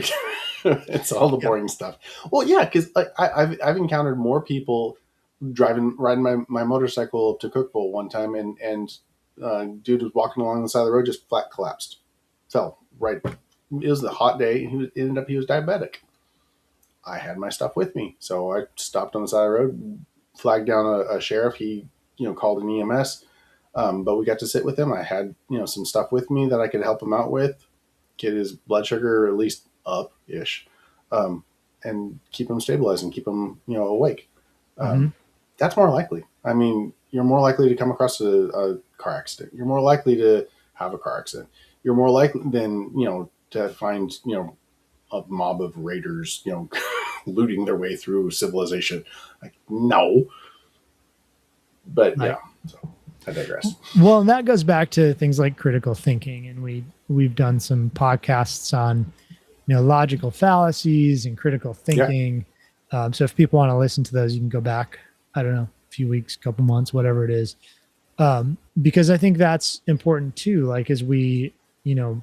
[SPEAKER 1] It's all the
[SPEAKER 2] yeah,
[SPEAKER 1] boring stuff. Well, yeah, because like, I've encountered more people riding my motorcycle up to Cookville one time, and dude was walking along the side of the road, just flat collapsed, fell right. It was a hot day. He was diabetic. I had my stuff with me, so I stopped on the side of the road, flagged down a sheriff. He called an EMS, but we got to sit with him. I had some stuff with me that I could help him out with, get his blood sugar at least up ish, um, and keep him stabilized and keep him awake.
[SPEAKER 2] hmm,
[SPEAKER 1] Um, that's more likely. I mean, you're more likely to come across a car accident. You're more likely to have a car accident. You're more likely than to find a mob of raiders looting their way through civilization. Like, no, but
[SPEAKER 2] right.
[SPEAKER 1] yeah. So I digress.
[SPEAKER 2] Well, and that goes back to things like critical thinking, and we've done some podcasts on logical fallacies and critical
[SPEAKER 1] Yeah,
[SPEAKER 2] thinking. So if people want to listen to those, you can go back, I don't know, a few weeks, couple months, whatever it is, because I think that's important too. Like, you know,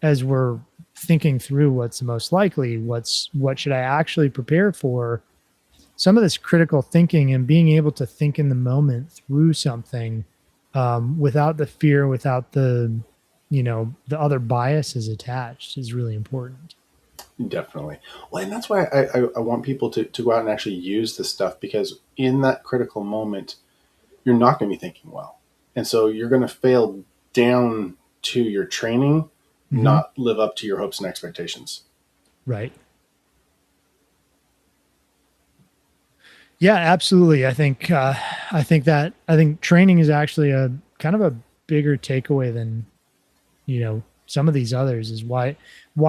[SPEAKER 2] as we're thinking through what's the most likely, what should I actually prepare for? Some of this critical thinking and being able to think in the moment through something, without the fear, without the other biases attached, is really important.
[SPEAKER 1] definitely. Well, and that's why I want people to go out and actually use this stuff, because in that critical moment, you're not going to be thinking well. And so you're going to fail down to your training,
[SPEAKER 2] Hmm.
[SPEAKER 1] not live up to your hopes and expectations.
[SPEAKER 2] Right. Yeah, absolutely. I think training is actually a kind of a bigger takeaway than some of these others. Is why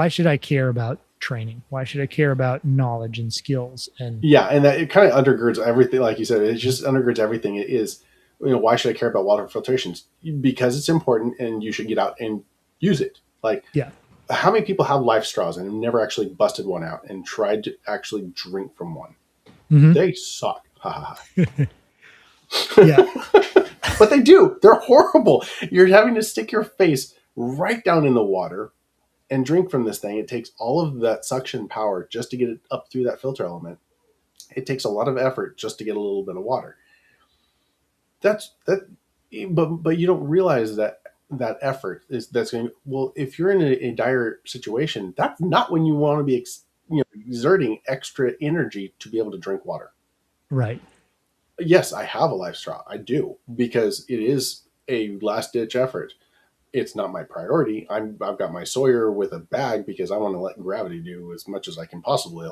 [SPEAKER 2] should I care about training? Why should I care about knowledge and skills? And
[SPEAKER 1] Yeah, and that it kind of undergirds everything. Like you said, it just undergirds everything. It is, why should I care about water filtrations? Because it's important, and you should get out and use it. Like,
[SPEAKER 2] yeah.
[SPEAKER 1] how many people have life straws and have never actually busted one out and tried to actually drink from one?
[SPEAKER 2] Hmm.
[SPEAKER 1] They suck. Ha ha
[SPEAKER 2] Yeah.
[SPEAKER 1] ha. But they do. They're horrible. You're having to stick your face right down in the water and drink from this thing. It takes all of that suction power just to get it up through that filter element. It takes a lot of effort just to get a little bit of water. That's that, but you don't realize that that effort is that's going. Well, if you're in a dire situation, that's not when you want to be, exerting extra energy to be able to drink water.
[SPEAKER 2] Right.
[SPEAKER 1] Yes, I have a life straw. I do because it is a last ditch effort. It's not my priority. I've got my Sawyer with a bag because I want to let gravity do as much as I can possibly,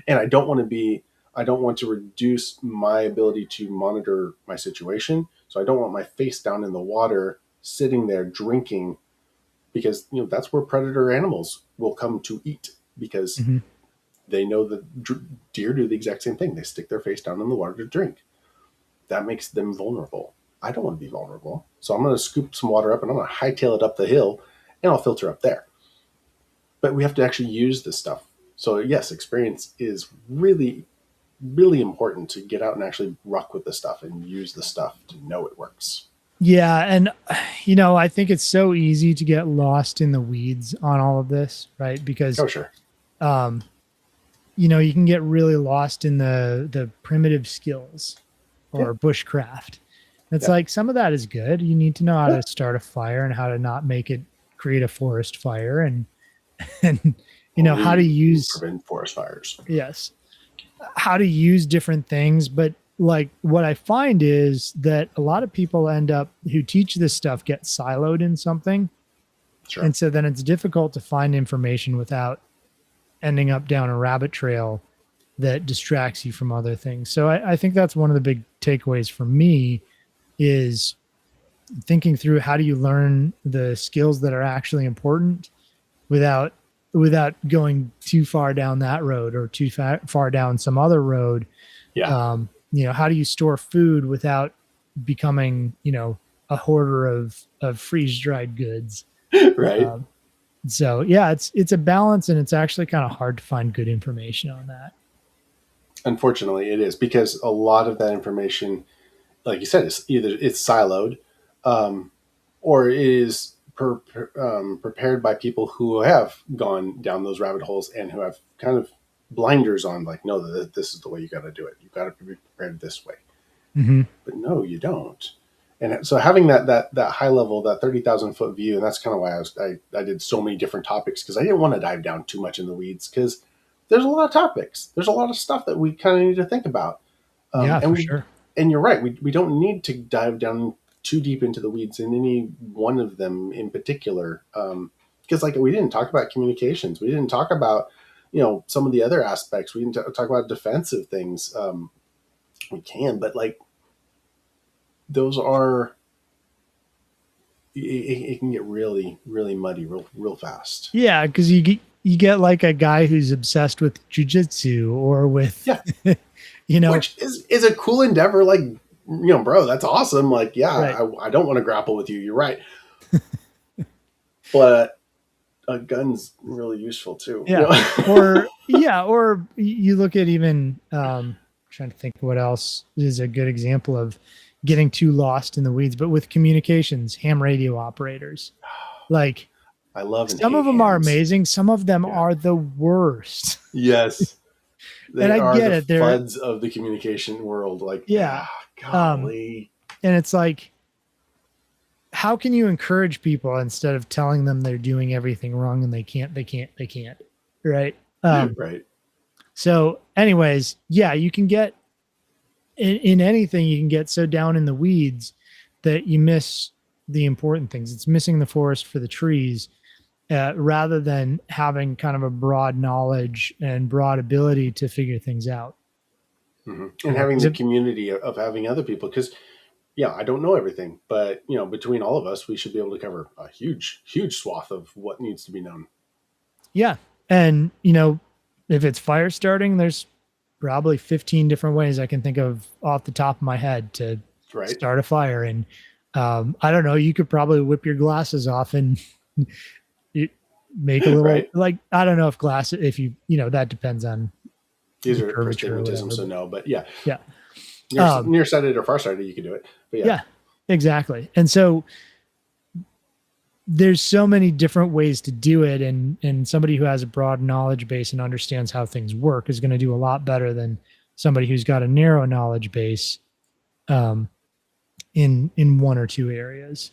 [SPEAKER 1] and I don't want to be. I don't want to reduce my ability to monitor my situation. So I don't want my face down in the water, sitting there drinking, because that's where predator animals will come to eat because
[SPEAKER 2] Hmm.
[SPEAKER 1] they know that deer do the exact same thing. They stick their face down in the water to drink. That makes them vulnerable. I don't want to be vulnerable. So I'm going to scoop some water up and I'm going to hightail it up the hill and I'll filter up there. But we have to actually use this stuff. So, yes, experience is really, really important to get out and actually rock with the stuff and use the stuff to know it works.
[SPEAKER 2] Yeah. And, I think it's so easy to get lost in the weeds on all of this, right? Because,
[SPEAKER 1] Oh, sure.
[SPEAKER 2] um, you can get really lost in the primitive skills
[SPEAKER 1] Yeah.
[SPEAKER 2] or bushcraft. It's
[SPEAKER 1] Yeah.
[SPEAKER 2] like some of that is good. You need to know how
[SPEAKER 1] Yeah.
[SPEAKER 2] to start a fire and how to not make it create a forest fire and how to
[SPEAKER 1] Only
[SPEAKER 2] use,
[SPEAKER 1] prevent forest fires.
[SPEAKER 2] yes, how to use different things. But like what I find is that a lot of people end up who teach this stuff get siloed in something.
[SPEAKER 1] Sure.
[SPEAKER 2] And so then it's difficult to find information without ending up down a rabbit trail that distracts you from other things. So I think that's one of the big takeaways for me is thinking through how do you learn the skills that are actually important without going too far down that road or too far down some other road.
[SPEAKER 1] Yeah.
[SPEAKER 2] How do you store food without becoming a hoarder of freeze dried goods?
[SPEAKER 1] Right.
[SPEAKER 2] um, so yeah, it's a balance, and it's actually kind of hard to find good information on that.
[SPEAKER 1] Unfortunately, it is because a lot of that information, like you said, is either it's siloed, um, or it is prepared by people who have gone down those rabbit holes and who have kind of blinders on, like, no, this is the way you got to do it. You got to be prepared this way.
[SPEAKER 2] Mm-hmm.
[SPEAKER 1] But no, you don't. And so having that high level, that 30,000 foot view, and that's kind of why I did so many different topics because I didn't want to dive down too much in the weeds because there's a lot of topics. There's a lot of stuff that we kind of need to think about.
[SPEAKER 2] Yeah,
[SPEAKER 1] And
[SPEAKER 2] for
[SPEAKER 1] we
[SPEAKER 2] sure.
[SPEAKER 1] and you're right. We don't need to dive down too deep into the weeds in any one of them in particular. Because like we didn't talk about communications. We didn't talk about some of the other aspects. We didn't talk about defensive things. We can, but like those are it can get really really muddy real fast.
[SPEAKER 2] Yeah, because you get like a guy who's obsessed with jujitsu or with,
[SPEAKER 1] Yeah,
[SPEAKER 2] you know,
[SPEAKER 1] which is a cool endeavor. Like bro, that's awesome. Like yeah,
[SPEAKER 2] right.
[SPEAKER 1] I don't want to grapple with you. You're right, but a gun's really useful too.
[SPEAKER 2] Yeah. Or you look at even trying to think what else is a good example of getting too lost in the weeds, but with communications, ham radio operators. Like
[SPEAKER 1] I love and
[SPEAKER 2] some of
[SPEAKER 1] hate
[SPEAKER 2] them are
[SPEAKER 1] hams.
[SPEAKER 2] amazing, some of them
[SPEAKER 1] Yeah.
[SPEAKER 2] are the worst.
[SPEAKER 1] Yes.
[SPEAKER 2] And
[SPEAKER 1] They
[SPEAKER 2] I
[SPEAKER 1] are
[SPEAKER 2] get
[SPEAKER 1] the
[SPEAKER 2] it. They're
[SPEAKER 1] FUDs of the communication world. Like,
[SPEAKER 2] yeah. Um,
[SPEAKER 1] golly.
[SPEAKER 2] and it's like, how can you encourage people instead of telling them they're doing everything wrong and they can't, right?
[SPEAKER 1] Right.
[SPEAKER 2] So anyways, yeah, you can get in anything, you can get so down in the weeds that you miss the important things. It's missing the forest for the trees, rather than having kind of a broad knowledge and broad ability to figure things out.
[SPEAKER 1] And having
[SPEAKER 2] 'Cause
[SPEAKER 1] the community of having other people. Because, yeah, I don't know everything, but, between all of us, we should be able to cover a huge, huge swath of what needs to be known.
[SPEAKER 2] yeah. And, if it's fire starting, there's probably 15 different ways I can think of off the top of my head to
[SPEAKER 1] Right.
[SPEAKER 2] start a fire. And I don't know, you could probably whip your glasses off and it make a little,
[SPEAKER 1] Right.
[SPEAKER 2] like, I don't know if glass, if that depends on
[SPEAKER 1] These
[SPEAKER 2] the
[SPEAKER 1] are for
[SPEAKER 2] curvature or
[SPEAKER 1] astigmatism,
[SPEAKER 2] whatever.
[SPEAKER 1] so
[SPEAKER 2] But
[SPEAKER 1] no. But yeah,
[SPEAKER 2] yeah. Um,
[SPEAKER 1] nearsighted or farsighted, you can do it. But yeah.
[SPEAKER 2] yeah, exactly. And so there's so many different ways to do it. And somebody who has a broad knowledge base and understands how things work is going to do a lot better than somebody who's got a narrow knowledge base. Um, in one or two areas.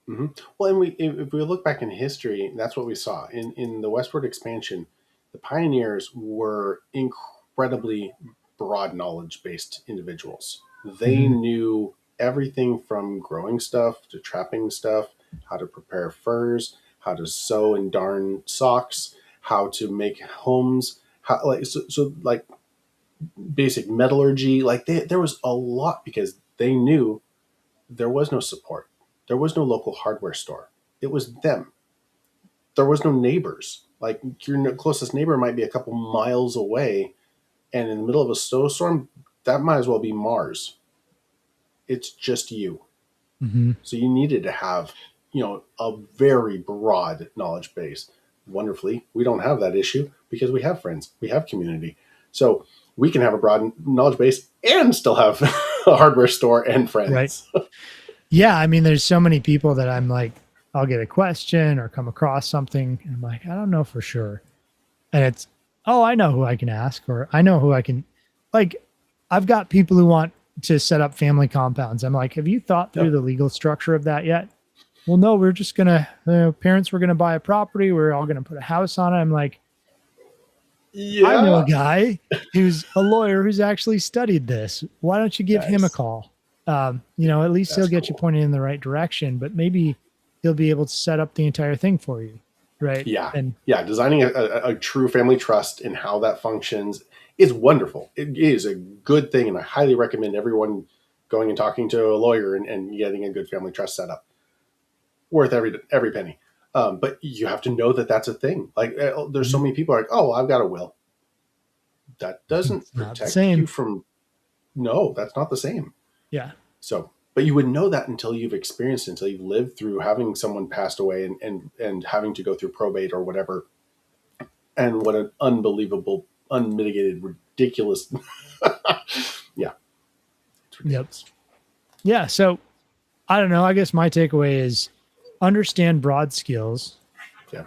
[SPEAKER 1] Hmm. Well, and if we look back in history, that's what we saw in the westward expansion. The pioneers were incredibly broad knowledge based individuals. They
[SPEAKER 2] Hmm.
[SPEAKER 1] knew everything from growing stuff to trapping stuff, how to prepare furs, how to sew and darn socks, how to make homes, how like basic metallurgy. Like there was a lot because they knew there was no support. There was no local hardware store. It was them. There was no neighbors. Like your closest neighbor might be a couple miles away, and in the middle of a snowstorm, that might as well be Mars. It's just you.
[SPEAKER 2] Hmm.
[SPEAKER 1] So you needed to have, a very broad knowledge base. Wonderfully, we don't have that issue because we have friends, we have community. So we can have a broad knowledge base and still have a hardware store and
[SPEAKER 2] Right.
[SPEAKER 1] friends.
[SPEAKER 2] Yeah. I mean, there's so many people that I'm like, I'll get a question or come across something. And I'm like, I don't know for sure. And it's, oh, I know who I can ask, or I know who I can, like, I've got people who want to set up family compounds. I'm like, have you thought through
[SPEAKER 1] Yep.
[SPEAKER 2] the legal structure of that yet? Well, no, we're just going to, parents were going to buy a property. We're all going to put a house on it. I'm like, I know a
[SPEAKER 1] Yeah.
[SPEAKER 2] guy who's a lawyer who's actually studied this. Why don't you give him a
[SPEAKER 1] Nice.
[SPEAKER 2] call? At least he'll
[SPEAKER 1] That's
[SPEAKER 2] get you
[SPEAKER 1] cool.
[SPEAKER 2] pointed in the right direction, but maybe he'll be able to set up the entire thing for you. Right.
[SPEAKER 1] Yeah.
[SPEAKER 2] And
[SPEAKER 1] Yeah. Designing a true family trust and how that functions is wonderful. It is a good thing. And I highly recommend everyone going and talking to a lawyer and getting a good family trust set up. Worth every penny. But you have to know that that's a thing. Like there's so
[SPEAKER 2] mhm,
[SPEAKER 1] many people like, oh, I've got a will. That doesn't
[SPEAKER 2] it's not the
[SPEAKER 1] protect you
[SPEAKER 2] same.
[SPEAKER 1] from, no, that's not the same.
[SPEAKER 2] Yeah.
[SPEAKER 1] So, but you would know that until you've experienced it, until you've lived through having someone passed away and having to go through probate or whatever. And what an unbelievable, unmitigated, ridiculous. Yeah, it's
[SPEAKER 2] Yep.
[SPEAKER 1] ridiculous.
[SPEAKER 2] Yeah. So I don't know. I guess my takeaway is understand broad skills,
[SPEAKER 1] Yeah.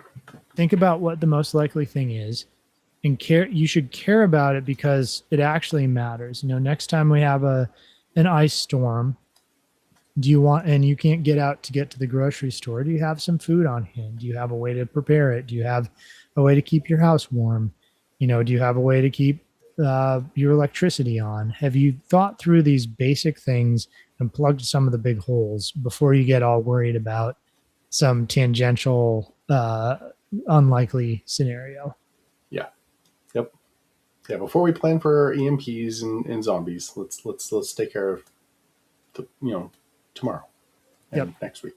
[SPEAKER 2] think about what the most likely thing is, and care. You should care about it because it actually matters. Next time we have an ice storm, do you want, and you can't get out to get to the grocery store, do you have some food on hand? Do you have a way to prepare it? Do you have a way to keep your house warm? Do you have a way to keep your electricity on? Have you thought through these basic things and plugged some of the big holes before you get all worried about some tangential unlikely scenario?
[SPEAKER 1] Yeah. Yep. Yeah. Before we plan for EMPs and zombies, let's take care of tomorrow
[SPEAKER 2] Yep.
[SPEAKER 1] and next week.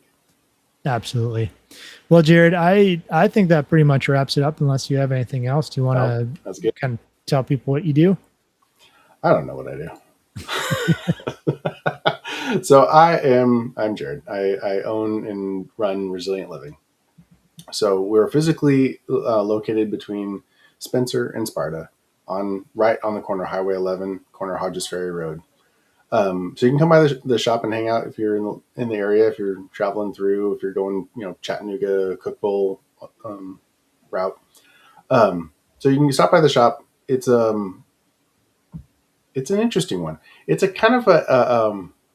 [SPEAKER 2] Absolutely. Well, Jared, I think that pretty much wraps it up. Unless you have anything else, do you want
[SPEAKER 1] Oh,
[SPEAKER 2] to
[SPEAKER 1] that's good.
[SPEAKER 2] kind of tell people what you do?
[SPEAKER 1] I don't know what I do. So I'm Jared. I own and run Resilient Living. So we're physically located between Spencer and Sparta, on right on the corner of Highway 11, corner of Hodges Ferry Road. So you can come by the shop and hang out if you're in the area, if you're traveling through, if you're going, Chattanooga, Cook Bowl route. So you can stop by the shop. It's an interesting one. It's a kind of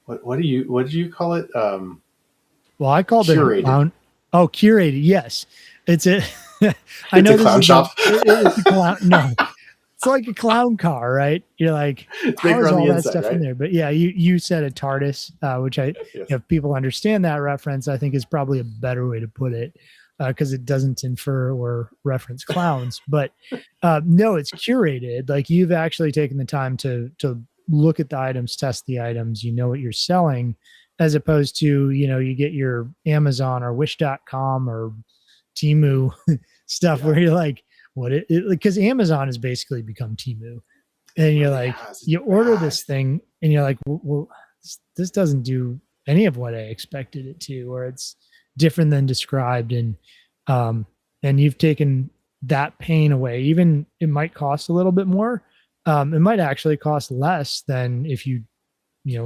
[SPEAKER 1] what do you call it?
[SPEAKER 2] Well, I called it a
[SPEAKER 1] Curated.
[SPEAKER 2] clown. Oh, curated. Yes, it's a. I
[SPEAKER 1] It's
[SPEAKER 2] know
[SPEAKER 1] a
[SPEAKER 2] this
[SPEAKER 1] clown
[SPEAKER 2] is a.
[SPEAKER 1] shop.
[SPEAKER 2] It's a clown. No, it's like a clown car, right? You're like,
[SPEAKER 1] It's
[SPEAKER 2] how
[SPEAKER 1] bigger
[SPEAKER 2] is
[SPEAKER 1] on the
[SPEAKER 2] all that
[SPEAKER 1] inside,
[SPEAKER 2] stuff in
[SPEAKER 1] right?
[SPEAKER 2] there? But yeah, you said a TARDIS, which
[SPEAKER 1] Yes.
[SPEAKER 2] if people understand that reference, I think is probably a better way to put it, because it doesn't infer or reference clowns. But no, it's curated. Like you've actually taken the time to look at the items, test the items. You know what you're selling, as opposed to you get your Amazon or Wish.com or Timu stuff
[SPEAKER 1] Yeah.
[SPEAKER 2] where you're like, what it because Amazon has basically become Timu,
[SPEAKER 1] It
[SPEAKER 2] and you're
[SPEAKER 1] really
[SPEAKER 2] like,
[SPEAKER 1] has. It's
[SPEAKER 2] you order
[SPEAKER 1] bad.
[SPEAKER 2] this thing, and you're like, well, this doesn't do any of what I expected it to, or it's different than described, um, and you've taken that pain away. Even it might cost a little bit more. It might actually cost less than if you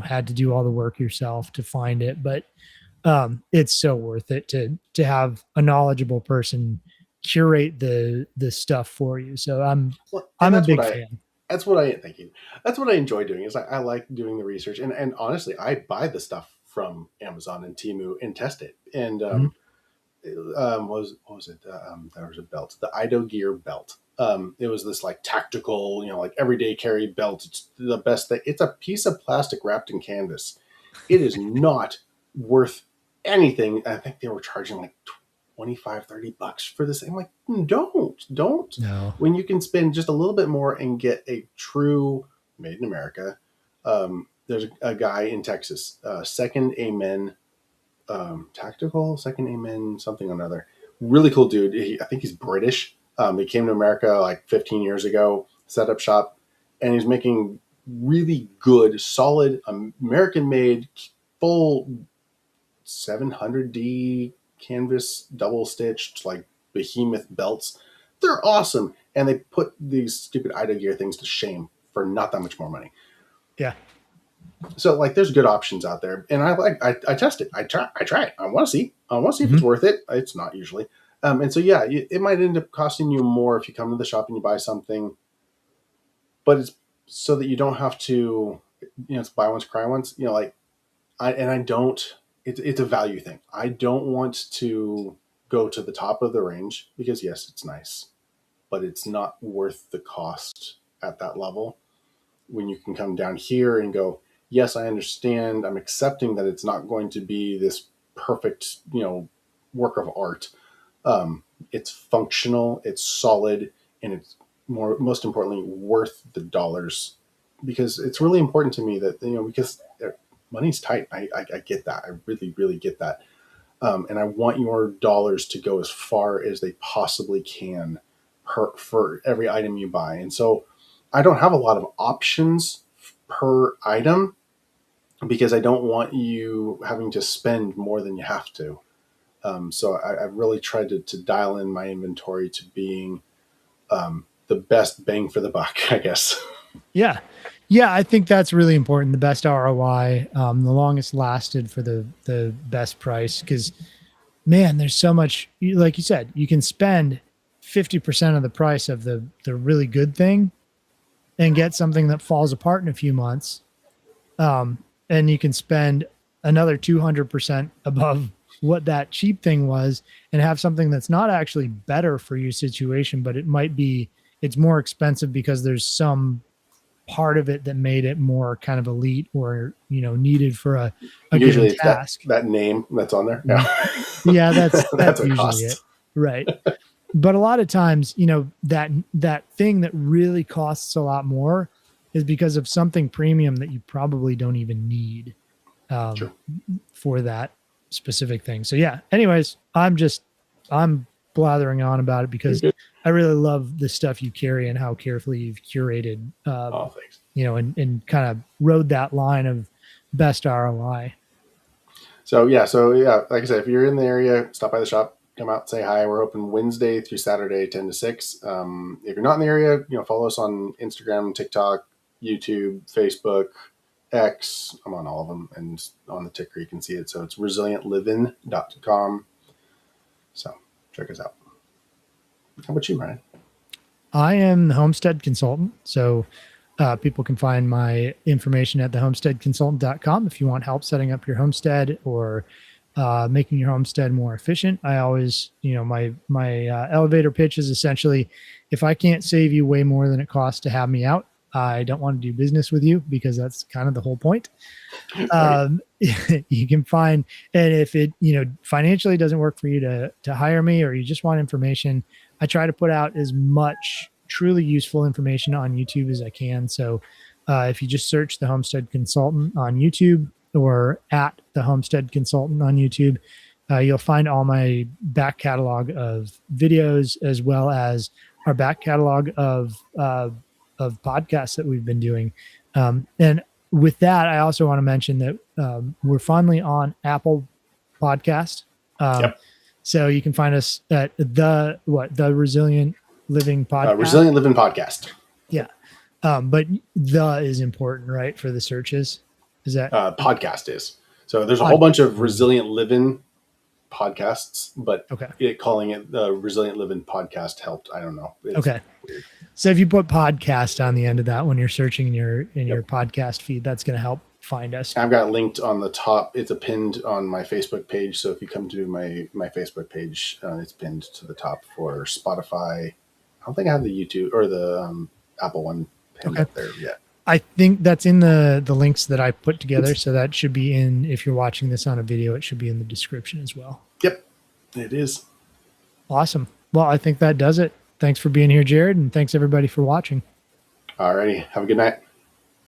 [SPEAKER 2] had to do all the work yourself to find it, but it's so worth it to have a knowledgeable person curate the stuff for you. So
[SPEAKER 1] Well, and
[SPEAKER 2] I'm a big fan.
[SPEAKER 1] that's what I thank you. That's what I enjoy doing is I like doing the research and honestly I buy the stuff from Amazon and Temu and test it. And
[SPEAKER 2] Mhm.
[SPEAKER 1] what was it? There was a belt, the Ido Gear belt. It was this like tactical, like everyday carry belt. It's the best thing. It's a piece of plastic wrapped in canvas. It is not worth anything. I think they were charging like 25, $30 for this. I'm like, don't.
[SPEAKER 2] No.
[SPEAKER 1] When you can spend just a little bit more and get a true made in America. There's a guy in Texas, Second Amen Tactical, Second Amen, something or another. Really cool dude. I think he's British. He came to America like 15 years ago, set up shop, and he's making really good, solid, American made, full 700D canvas, double stitched, like behemoth belts. They're awesome. And they put these stupid Ida Gear things to shame for not that much more money.
[SPEAKER 2] Yeah.
[SPEAKER 1] So like there's good options out there, and I test it. I try it. I want to see if it's worth it. It's not usually. And so yeah, it might end up costing you more if you come to the shop and you buy something, but it's so that you don't have to, it's buy once cry once. I don't. It's a value thing. I don't want to go to the top of the range because yes, it's nice, but it's not worth the cost at that level. When you can come down here and go, yes, I understand. I'm accepting that it's not going to be this perfect, work of art. It's functional, it's solid, and it's most importantly worth the dollars, because it's really important to me that because money's tight. I get that. I really really get that, and I want your dollars to go as far as they possibly can for every item you buy. And so I don't have a lot of options per item because I don't want you having to spend more than you have to. So I've really tried to dial in my inventory to being the best bang for the buck, I guess.
[SPEAKER 2] Yeah. Yeah. I think that's really important. The best ROI, the longest lasted for the best price. Cause man, there's so much, like you said, you can spend 50% of the price of the really good thing and get something that falls apart in a few months. And you can spend another 200% above what that cheap thing was and have something that's not actually better for your situation, but it's more expensive because there's some part of it that made it more kind of elite or, needed for a
[SPEAKER 1] Usually
[SPEAKER 2] given
[SPEAKER 1] it's
[SPEAKER 2] task.
[SPEAKER 1] that name that's on there.
[SPEAKER 2] Mhm.
[SPEAKER 1] Yeah.
[SPEAKER 2] Yeah, that's
[SPEAKER 1] That's what
[SPEAKER 2] usually it.
[SPEAKER 1] costs.
[SPEAKER 2] Right. But a lot of times, that thing that really costs a lot more is because of something premium that you probably don't even need um,
[SPEAKER 1] True.
[SPEAKER 2] for that specific thing. So yeah. Anyways, I'm blathering on about it
[SPEAKER 1] You're
[SPEAKER 2] because
[SPEAKER 1] good.
[SPEAKER 2] I really love the stuff you carry and how carefully you've curated,
[SPEAKER 1] Oh, thanks.
[SPEAKER 2] and kind of rode that line of best ROI.
[SPEAKER 1] So yeah, like I said, if you're in the area, stop by the shop, come out, say hi. We're open Wednesday through Saturday, 10 to 6. If you're not in the area, follow us on Instagram, TikTok, YouTube, Facebook, X. I'm on all of them, and on the ticker you can see it. So it's resilientliving.com. So check us out. How about you, Ryan?
[SPEAKER 2] I am the homestead consultant. So people can find my information at thehomesteadconsultant.com if you want help setting up your homestead or making your homestead more efficient. I always, my elevator pitch is essentially, if I can't save you way more than it costs to have me out, I don't want to do business with you, because that's kind of the whole point.
[SPEAKER 1] Right.
[SPEAKER 2] You can find, and if it, financially doesn't work for you to hire me, or you just want information, I try to put out as much truly useful information on YouTube as I can. So if you just search the Homestead Consultant on YouTube or at the Homestead Consultant on YouTube, you'll find all my back catalog of videos, as well as our back catalog of podcasts that we've been doing. And with that, I also want to mention that we're finally on Apple Podcast.
[SPEAKER 1] Yep.
[SPEAKER 2] So you can find us at the Resilient Living Podcast.
[SPEAKER 1] Resilient Living Podcast.
[SPEAKER 2] Yeah. But the is important, right? For the searches. Is that
[SPEAKER 1] podcast is. So there's a whole bunch of Resilient Living podcasts, but
[SPEAKER 2] okay.
[SPEAKER 1] Calling it the Resilient Living Podcast helped. I don't know. It's
[SPEAKER 2] okay.
[SPEAKER 1] Weird.
[SPEAKER 2] So if you put podcast on the end of that when you're searching in your podcast feed, that's going to help find us.
[SPEAKER 1] I've got linked on the top. It's a pinned on my Facebook page. So if you come to my Facebook page, it's pinned to the top for Spotify. I don't think I have the YouTube or the Apple one pinned
[SPEAKER 2] Okay.
[SPEAKER 1] up there yet.
[SPEAKER 2] I think that's in the links that I put together. So that should be in, if you're watching this on a video, it should be in the description as well.
[SPEAKER 1] Yep, it is.
[SPEAKER 2] Awesome. Well, I think that does it. Thanks for being here, Jared. And thanks everybody for watching.
[SPEAKER 1] Alrighty. Have a good night.